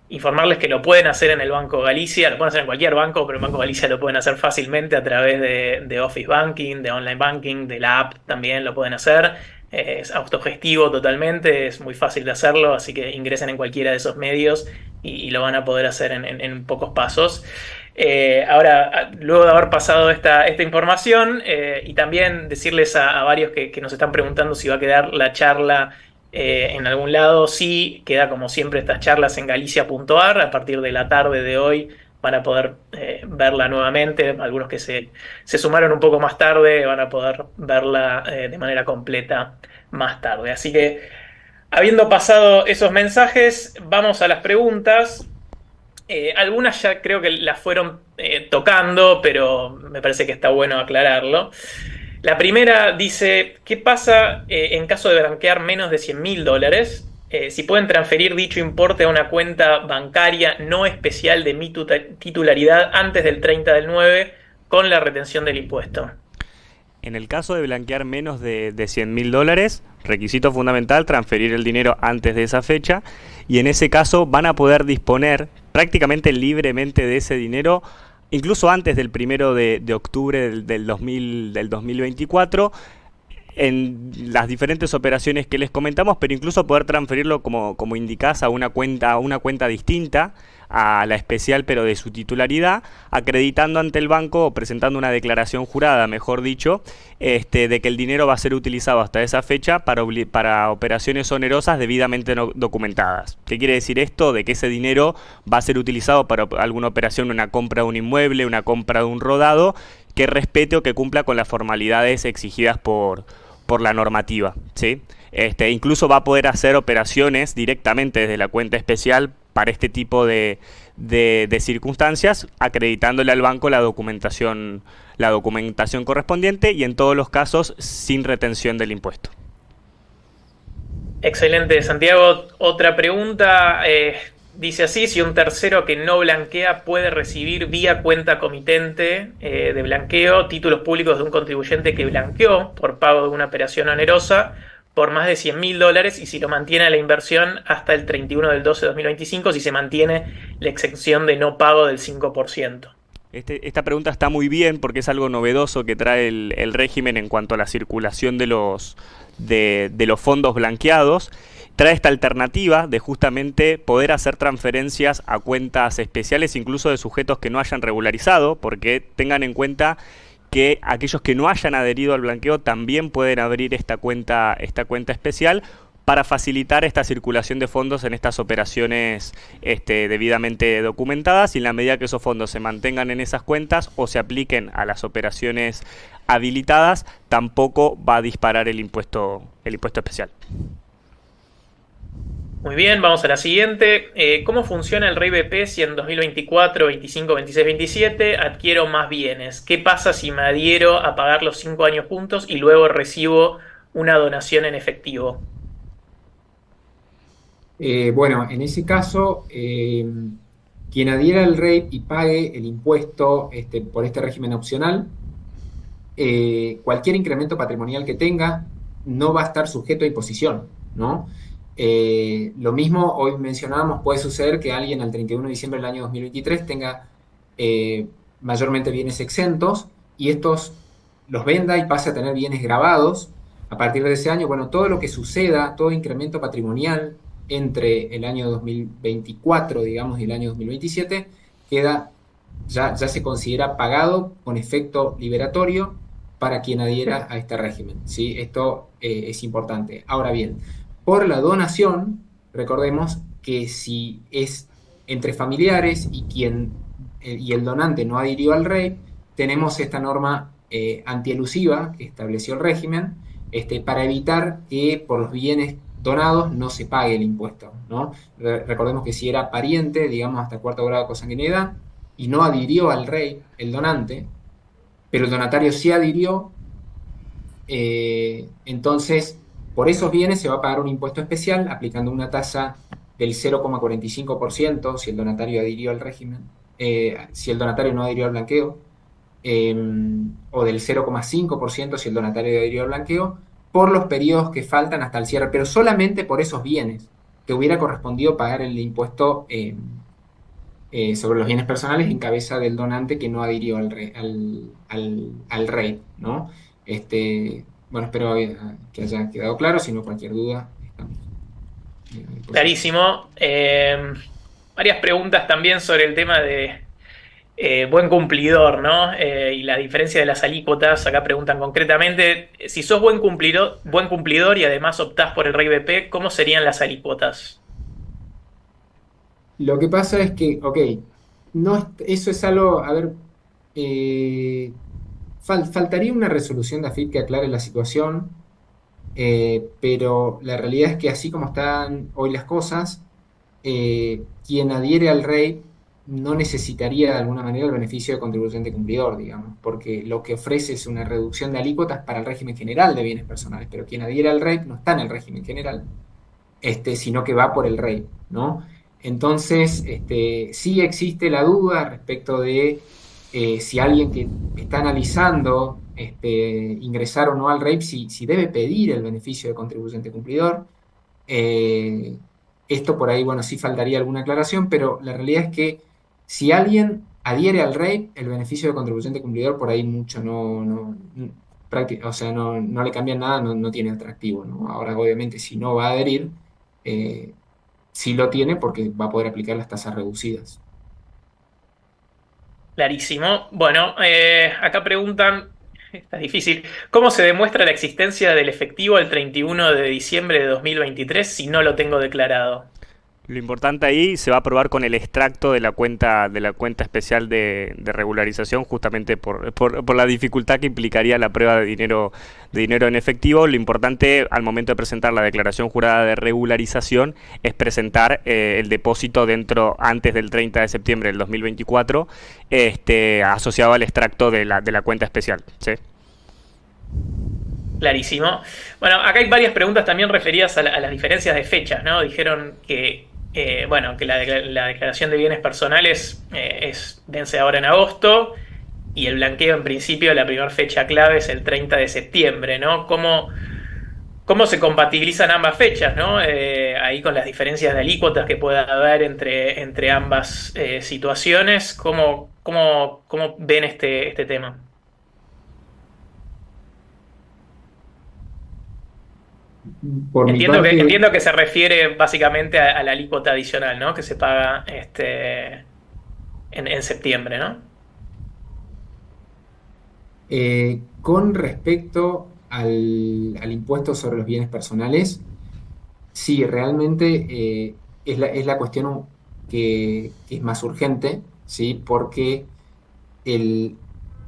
Informarles que lo pueden hacer en el Banco Galicia, lo pueden hacer en cualquier banco, pero en Banco Galicia lo pueden hacer fácilmente a través de Office Banking, de Online Banking, de la app también lo pueden hacer. Es autogestivo totalmente, es muy fácil de hacerlo, así que ingresen en cualquiera de esos medios y lo van a poder hacer en pocos pasos. Ahora, luego de haber pasado esta información y también decirles a varios que nos están preguntando si va a quedar la charla en algún lado, sí, queda como siempre estas charlas en galicia.ar. A partir de la tarde de hoy van a poder verla nuevamente. Algunos que se sumaron un poco más tarde van a poder verla de manera completa más tarde. Así que, habiendo pasado esos mensajes, vamos a las preguntas. Algunas ya creo que las fueron tocando, pero me parece que está bueno aclararlo. La primera dice, ¿qué pasa en caso de blanquear menos de $100.000? si pueden transferir dicho importe a una cuenta bancaria no especial de mi titularidad antes del 30 del 9 con la retención del impuesto. En el caso de blanquear menos de $100.000, requisito fundamental, transferir el dinero antes de esa fecha, y en ese caso van a poder disponer prácticamente libremente de ese dinero, incluso antes del 1 de octubre del 2024, en las diferentes operaciones que les comentamos, pero incluso poder transferirlo, como indicás, a una cuenta distinta a la especial, pero de su titularidad, acreditando ante el banco o presentando una declaración jurada, mejor dicho, de que el dinero va a ser utilizado hasta esa fecha para operaciones onerosas debidamente documentadas. ¿Qué quiere decir esto? De que ese dinero va a ser utilizado para alguna operación, una compra de un inmueble, una compra de un rodado, que respete o que cumpla con las formalidades exigidas por la normativa, ¿sí? Incluso va a poder hacer operaciones directamente desde la cuenta especial para este tipo de circunstancias, acreditándole al banco la documentación correspondiente, y en todos los casos sin retención del impuesto. Excelente, Santiago. Otra pregunta, dice así: si un tercero que no blanquea puede recibir vía cuenta comitente de blanqueo títulos públicos de un contribuyente que blanqueó por pago de una operación onerosa por más de $100.000, y si lo mantiene a la inversión hasta el 31 del 12 de 2025, si se mantiene la exención de no pago del 5%. Esta pregunta está muy bien porque es algo novedoso que trae el régimen en cuanto a la circulación de los fondos blanqueados. Trae esta alternativa de justamente poder hacer transferencias a cuentas especiales, incluso de sujetos que no hayan regularizado, porque tengan en cuenta que aquellos que no hayan adherido al blanqueo también pueden abrir esta cuenta especial para facilitar esta circulación de fondos en estas operaciones debidamente documentadas, y en la medida que esos fondos se mantengan en esas cuentas o se apliquen a las operaciones habilitadas, tampoco va a disparar el impuesto especial. Muy bien, vamos a la siguiente. ¿Cómo funciona el REI BP si en 2024, 25, 26, 27 adquiero más bienes? ¿Qué pasa si me adhiero a pagar los 5 años juntos y luego recibo una donación en efectivo? Bueno, en ese caso, quien adhiera al REI y pague el impuesto por este régimen opcional, cualquier incremento patrimonial que tenga no va a estar sujeto a imposición, ¿no? Lo mismo, hoy mencionábamos, puede suceder que alguien al 31 de diciembre del año 2023 tenga mayormente bienes exentos y estos los venda y pase a tener bienes gravados a partir de ese año. Bueno, todo lo que suceda, todo incremento patrimonial entre el año 2024, digamos, y el año 2027, ya se considera pagado con efecto liberatorio para quien adhiera a este régimen, ¿sí? Esto es importante. Ahora bien, por la donación, recordemos que si es entre familiares y el donante no adhirió al REI, tenemos esta norma antielusiva que estableció el régimen para evitar que por los bienes donados no se pague el impuesto, ¿no? Recordemos que si era pariente, digamos hasta cuarto grado de consanguinidad, y no adhirió al REI, el donante, pero el donatario sí adhirió, entonces por esos bienes se va a pagar un impuesto especial aplicando una tasa del 0,45% si el donatario adhirió al régimen, si el donatario no adhirió al blanqueo, o del 0,5% si el donatario adhirió al blanqueo, por los periodos que faltan hasta el cierre, pero solamente por esos bienes que hubiera correspondido pagar el impuesto sobre los bienes personales en cabeza del donante que no adhirió al REI, ¿no? Bueno, espero que haya quedado claro, si no cualquier duda estamos. Clarísimo. Varias preguntas también sobre el tema de buen cumplidor, ¿no? Y la diferencia de las alícuotas. Acá preguntan concretamente, si sos buen cumplidor y además optás por el REI BP, ¿cómo serían las alícuotas? Lo que pasa es que, eso es algo, a ver, faltaría una resolución de AFIP que aclare la situación, pero la realidad es que así como están hoy las cosas, quien adhiere al REI no necesitaría de alguna manera el beneficio de contribuyente cumplidor, digamos, porque lo que ofrece es una reducción de alícuotas para el régimen general de bienes personales, pero quien adhiere al REI no está en el régimen general. sino que va por el REIT, ¿no? Entonces, sí existe la duda respecto de si alguien que está analizando ingresar o no al REIT, si debe pedir el beneficio de contribuyente cumplidor. Esto por ahí, bueno, sí faltaría alguna aclaración, pero la realidad es que si alguien adhiere al REIT, el beneficio de contribuyente cumplidor por ahí mucho o sea, no le cambia nada, no tiene atractivo, ¿no? Ahora, obviamente, si no va a adherir, eh, sí lo tiene porque va a poder aplicar las tasas reducidas. Clarísimo. Bueno, acá preguntan, está difícil, ¿cómo se demuestra la existencia del efectivo el 31 de diciembre de 2023 si no lo tengo declarado? Lo importante ahí se va a probar con el extracto de la cuenta especial de regularización, justamente por la dificultad que implicaría la prueba de dinero en efectivo. Lo importante al momento de presentar la declaración jurada de regularización es presentar el depósito antes del 30 de septiembre del 2024, asociado al extracto de la cuenta especial, ¿sí? Clarísimo. Bueno, acá hay varias preguntas también referidas a las diferencias de fechas, ¿no? Dijeron que, bueno, que la declaración de bienes personales vence ahora en agosto y el blanqueo en principio la primera fecha clave es el 30 de septiembre, ¿no? ¿Cómo se compatibilizan ambas fechas, ¿no? Ahí con las diferencias de alícuotas que pueda haber entre ambas situaciones, ¿cómo ven este tema? Por mi parte, Entiendo que se refiere básicamente a la alícuota adicional, ¿no? Que se paga en septiembre, ¿no? con respecto al impuesto sobre los bienes personales, sí, realmente es la cuestión que es más urgente, ¿sí? Porque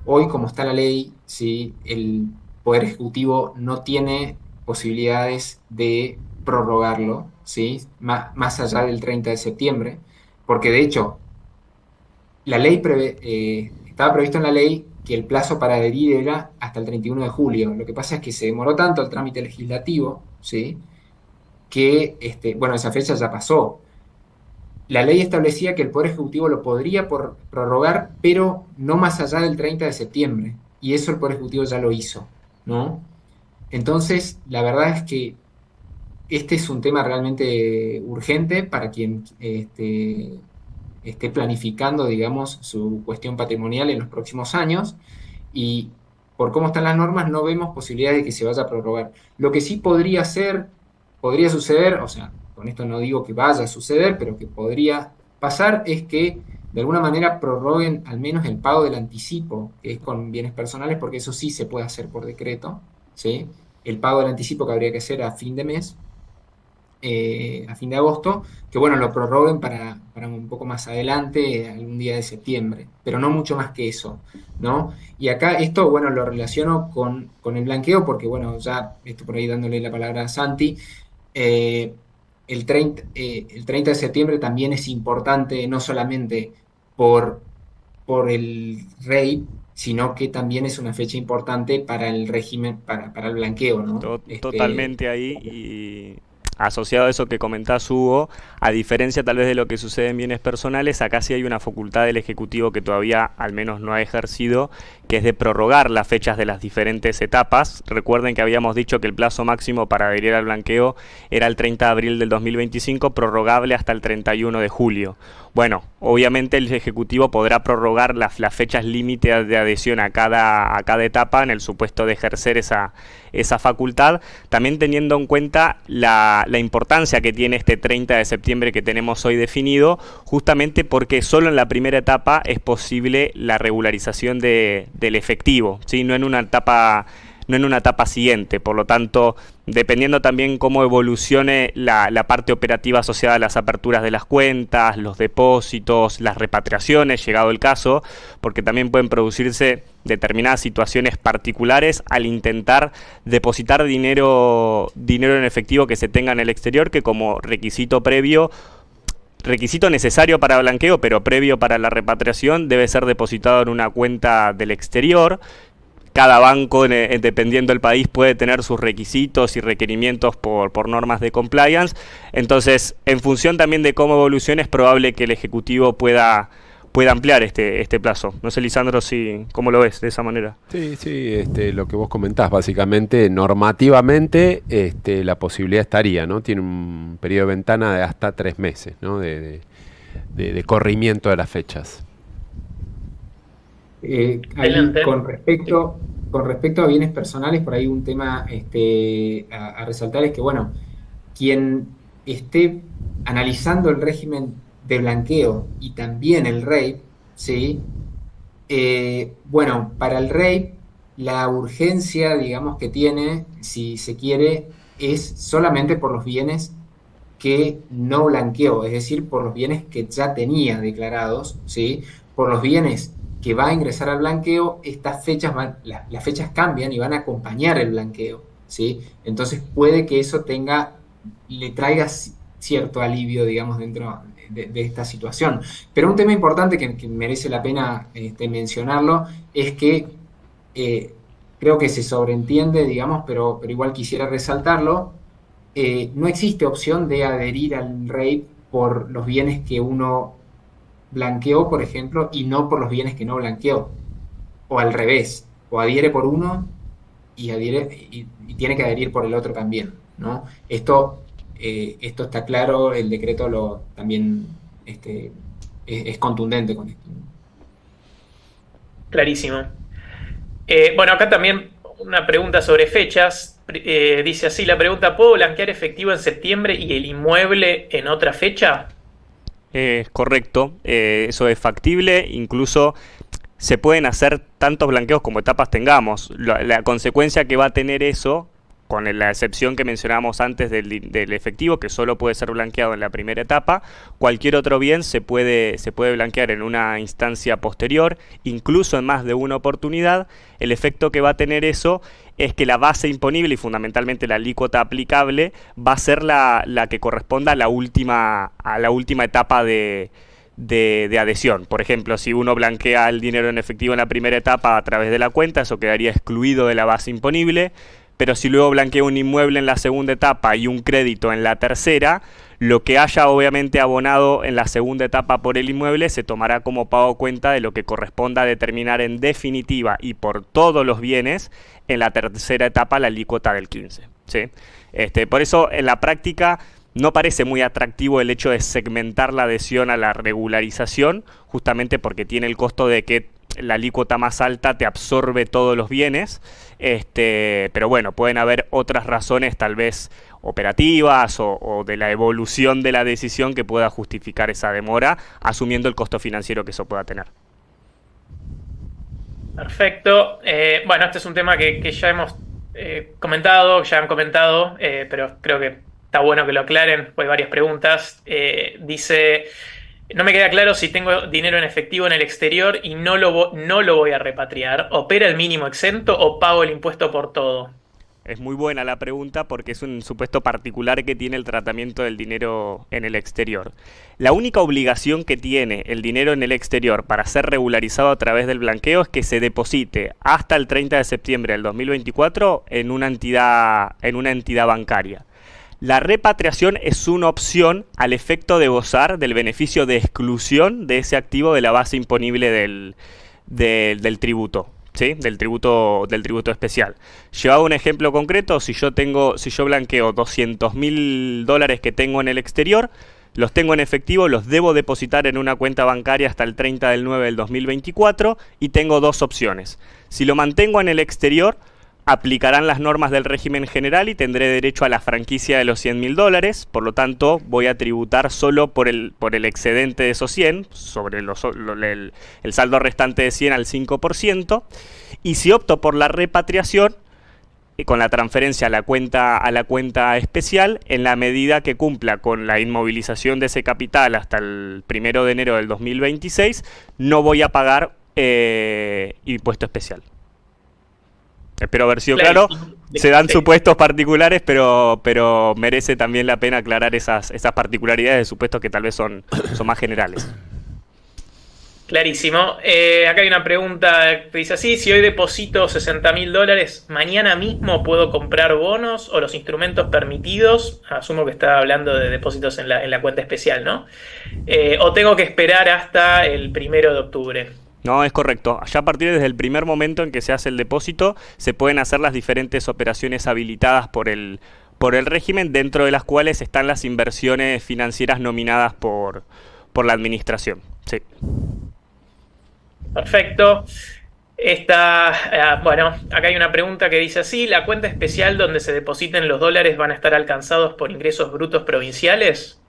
hoy, como está la ley, ¿sí? El Poder Ejecutivo no tiene posibilidades de prorrogarlo, ¿sí? Más allá del 30 de septiembre, porque de hecho, la ley estaba previsto en la ley que el plazo para adherir era hasta el 31 de julio. Lo que pasa es que se demoró tanto el trámite legislativo, ¿sí? Que, bueno, esa fecha ya pasó. La ley establecía que el Poder Ejecutivo lo podría prorrogar, pero no más allá del 30 de septiembre. Y eso el Poder Ejecutivo ya lo hizo, ¿no? Entonces, la verdad es que este es un tema realmente urgente para quien esté planificando, digamos, su cuestión patrimonial en los próximos años. Y por cómo están las normas, no vemos posibilidades de que se vaya a prorrogar. Lo que sí podría suceder, o sea, con esto no digo que vaya a suceder, pero que podría pasar es que de alguna manera prorroguen al menos el pago del anticipo, que es con bienes personales, porque eso sí se puede hacer por decreto, ¿sí? El pago del anticipo que habría que hacer a fin de mes, a fin de agosto, que bueno, lo prorroguen para un poco más adelante, algún día de septiembre, pero no mucho más que eso, ¿no? Y acá esto, bueno, lo relaciono con el blanqueo, porque bueno, ya estoy por ahí dándole la palabra a Santi. El 30 de septiembre también es importante, no solamente por el rey, sino que también es una fecha importante para el régimen, para el blanqueo, ¿no? Totalmente ahí, y asociado a eso que comentás, Hugo, a diferencia tal vez de lo que sucede en bienes personales, acá sí hay una facultad del Ejecutivo que todavía al menos no ha ejercido, que es de prorrogar las fechas de las diferentes etapas. Recuerden que habíamos dicho que el plazo máximo para adherir al blanqueo era el 30 de abril del 2025, prorrogable hasta el 31 de julio. Bueno, obviamente el Ejecutivo podrá prorrogar las fechas límite de adhesión a cada etapa en el supuesto de ejercer esa facultad, también teniendo en cuenta la importancia que tiene este 30 de septiembre que tenemos hoy definido, justamente porque solo en la primera etapa es posible la regularización del efectivo, ¿sí? No en una etapa siguiente. Por lo tanto, dependiendo también cómo evolucione la parte operativa asociada a las aperturas de las cuentas, los depósitos, las repatriaciones, llegado el caso, porque también pueden producirse determinadas situaciones particulares al intentar depositar dinero en efectivo que se tenga en el exterior, que como requisito necesario para blanqueo, pero previo para la repatriación, debe ser depositado en una cuenta del exterior, cada banco, dependiendo del país, puede tener sus requisitos y requerimientos por normas de compliance. Entonces, en función también de cómo evolucione, es probable que el Ejecutivo pueda ampliar este plazo. No sé, Lisandro, ¿cómo lo ves de esa manera? Sí, lo que vos comentás, básicamente, normativamente, la posibilidad estaría, ¿no? Tiene un periodo de ventana de hasta 3 meses, ¿no? De corrimiento de las fechas. Ahí, con respecto a bienes personales, por ahí un tema a resaltar es que, bueno, quien esté analizando el régimen de blanqueo y también el RAPE, ¿sí? Bueno, para el RAPE, la urgencia, digamos, que tiene, si se quiere, es solamente por los bienes que no blanqueó, es decir, por los bienes que ya tenía declarados, ¿sí? Por los bienes que va a ingresar al blanqueo, estas fechas las fechas cambian y van a acompañar el blanqueo, ¿sí? Entonces puede que eso le traiga cierto alivio, digamos, dentro de esta situación. Pero un tema importante que merece la pena mencionarlo es que creo que se sobreentiende, digamos, pero igual quisiera resaltarlo. No existe opción de adherir al RAPE por los bienes que uno blanqueó, por ejemplo, y no por los bienes que no blanqueó. O al revés, o adhiere por uno y tiene que adherir por el otro también, ¿no? Esto está claro, el decreto también es contundente con esto. Clarísimo. Bueno, acá también una pregunta sobre fechas. Dice así la pregunta: ¿puedo blanquear efectivo en septiembre y el inmueble en otra fecha? Correcto, eso es factible, incluso se pueden hacer tantos blanqueos como etapas tengamos. La consecuencia que va a tener eso, con la excepción que mencionábamos antes del efectivo, que solo puede ser blanqueado en la primera etapa, cualquier otro bien se puede blanquear en una instancia posterior, incluso en más de una oportunidad. El efecto que va a tener eso es que la base imponible y fundamentalmente la alícuota aplicable va a ser la que corresponda a la última etapa de adhesión. Por ejemplo, si uno blanquea el dinero en efectivo en la primera etapa a través de la cuenta, eso quedaría excluido de la base imponible. Pero si luego blanquea un inmueble en la segunda etapa y un crédito en la tercera, lo que haya obviamente abonado en la segunda etapa por el inmueble se tomará como pago cuenta de lo que corresponda a determinar en definitiva y por todos los bienes en la tercera etapa la alícuota del 15. ¿Sí? Por eso en la práctica no parece muy atractivo el hecho de segmentar la adhesión a la regularización, justamente porque tiene el costo de que la alícuota más alta te absorbe todos los bienes, pero bueno, pueden haber otras razones tal vez operativas o de la evolución de la decisión que pueda justificar esa demora, asumiendo el costo financiero que eso pueda tener. Perfecto. Bueno, este es un tema que ya hemos comentado, ya han comentado, pero creo que está bueno que lo aclaren, pues hay varias preguntas. Dice: no me queda claro si tengo dinero en efectivo en el exterior y no lo voy a repatriar. ¿Opera el mínimo exento o pago el impuesto por todo? Es muy buena la pregunta porque es un supuesto particular que tiene el tratamiento del dinero en el exterior. La única obligación que tiene el dinero en el exterior para ser regularizado a través del blanqueo es que se deposite hasta el 30 de septiembre del 2024 en una entidad bancaria. La repatriación es una opción al efecto de gozar del beneficio de exclusión de ese activo de la base imponible del tributo, ¿sí? Del tributo especial. Llevado un ejemplo concreto, si yo blanqueo $200.000 que tengo en el exterior, los tengo en efectivo, los debo depositar en una cuenta bancaria hasta el 30 del 9 del 2024 y tengo dos opciones. Si lo mantengo en el exterior, aplicarán las normas del régimen general y tendré derecho a la franquicia de los $100.000, por lo tanto voy a tributar solo por el excedente de esos 100, sobre el saldo restante de 100 al 5%, y si opto por la repatriación, con la transferencia a la cuenta especial, en la medida que cumpla con la inmovilización de ese capital hasta el 1 de enero del 2026, no voy a pagar impuesto especial. Espero haber sido claro. Se dan supuestos particulares, pero merece también la pena aclarar esas particularidades de supuestos que tal vez son más generales. Clarísimo. Acá hay una pregunta que dice así: si hoy deposito $60.000, ¿mañana mismo puedo comprar bonos o los instrumentos permitidos? Asumo que está hablando de depósitos en la cuenta especial, ¿no? ¿O tengo que esperar hasta el 1 de octubre? No, es correcto. Ya a partir desde el primer momento en que se hace el depósito, se pueden hacer las diferentes operaciones habilitadas por el régimen, dentro de las cuales están las inversiones financieras nominadas por la administración. Sí. Perfecto. Bueno, acá hay una pregunta que dice así: ¿la cuenta especial donde se depositen los dólares van a estar alcanzados por ingresos brutos provinciales?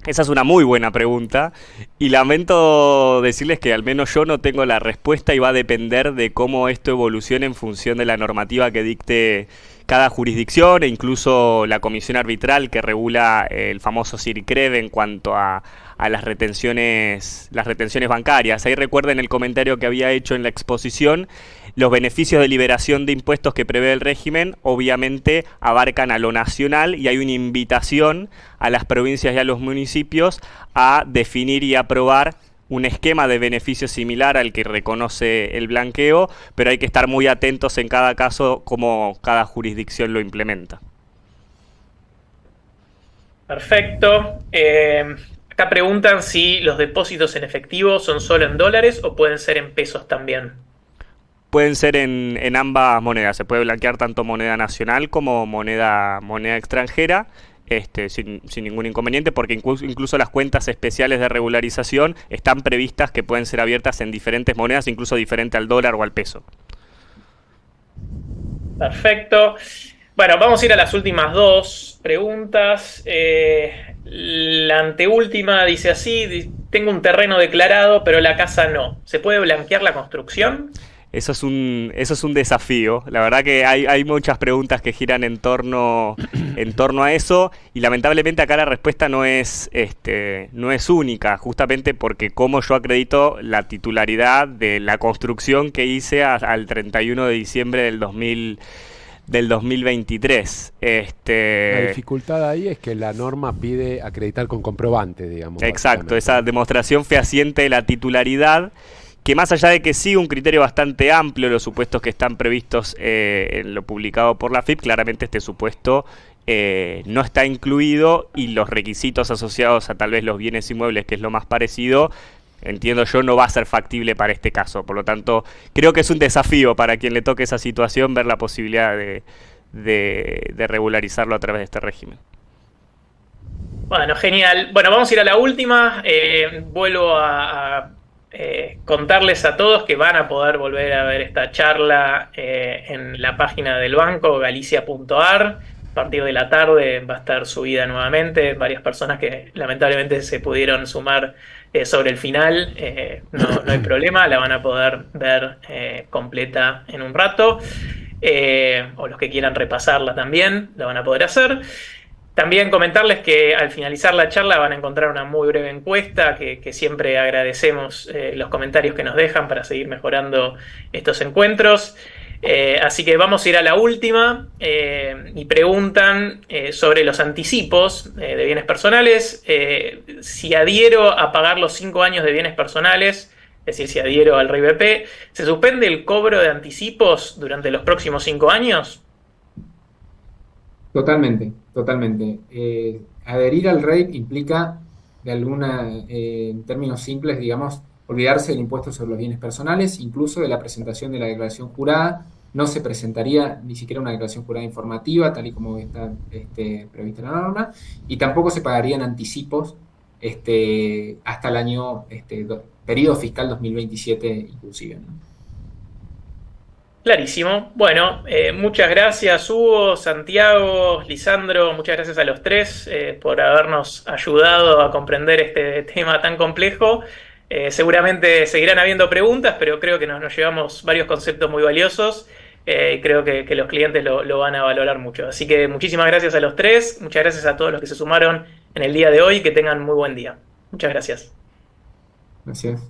Esa es una muy buena pregunta y lamento decirles que al menos yo no tengo la respuesta y va a depender de cómo esto evolucione en función de la normativa que dicte cada jurisdicción e incluso la comisión arbitral que regula el famoso CIRCREV en cuanto a las retenciones bancarias. Ahí recuerden el comentario que había hecho en la exposición. Los beneficios de liberación de impuestos que prevé el régimen obviamente abarcan a lo nacional y hay una invitación a las provincias y a los municipios a definir y aprobar un esquema de beneficio similar al que reconoce el blanqueo, pero hay que estar muy atentos en cada caso cómo cada jurisdicción lo implementa. Perfecto. Acá preguntan si los depósitos en efectivo son solo en dólares o pueden ser en pesos también. Pueden ser en ambas monedas. Se puede blanquear tanto moneda nacional como moneda extranjera. Sin ningún inconveniente, porque incluso las cuentas especiales de regularización están previstas que pueden ser abiertas en diferentes monedas, incluso diferente al dólar o al peso. Perfecto. Bueno, vamos a ir a las últimas dos preguntas. La anteúltima dice así: tengo un terreno declarado, pero la casa no. ¿Se puede blanquear la construcción? Eso es un desafío. La verdad que hay muchas preguntas que giran en torno a eso y lamentablemente acá la respuesta no es única, justamente porque como yo acredito la titularidad de la construcción que hice al 31 de diciembre del 2023. La dificultad ahí es que la norma pide acreditar con comprobante, digamos. Exacto, esa demostración fehaciente de la titularidad, que más allá de que sigue un criterio bastante amplio, los supuestos que están previstos en lo publicado por la AFIP, claramente este supuesto no está incluido y los requisitos asociados a tal vez los bienes inmuebles, que es lo más parecido, entiendo yo, no va a ser factible para este caso. Por lo tanto, creo que es un desafío para quien le toque esa situación ver la posibilidad de regularizarlo a través de este régimen. Bueno, genial. Bueno, vamos a ir a la última. Vuelvo a contarles a todos que van a poder volver a ver esta charla en la página del banco, galicia.ar. A partir de la tarde va a estar subida nuevamente. Varias personas que lamentablemente se pudieron sumar sobre el final. No hay problema, la van a poder ver completa en un rato. O los que quieran repasarla también, la van a poder hacer. También comentarles que al finalizar la charla van a encontrar una muy breve encuesta que siempre agradecemos los comentarios que nos dejan para seguir mejorando estos encuentros. Así que vamos a ir a la última y preguntan sobre los anticipos de bienes personales. Si adhiero a pagar los 5 años de bienes personales, es decir, si adhiero al RIBP, ¿se suspende el cobro de anticipos durante los próximos 5 años? Totalmente, totalmente. Adherir al REIT implica, en términos simples, digamos, olvidarse del impuesto sobre los bienes personales, incluso de la presentación de la declaración jurada. No se presentaría ni siquiera una declaración jurada informativa, tal y como está prevista en la norma, y tampoco se pagarían anticipos hasta el año, periodo fiscal 2027 inclusive, ¿no? Clarísimo. Bueno, muchas gracias Hugo, Santiago, Lisandro, muchas gracias a los tres por habernos ayudado a comprender este tema tan complejo. Seguramente seguirán habiendo preguntas, pero creo que nos llevamos varios conceptos muy valiosos y creo que los clientes lo van a valorar mucho. Así que muchísimas gracias a los tres, muchas gracias a todos los que se sumaron en el día de hoy, que tengan muy buen día. Muchas gracias. Gracias.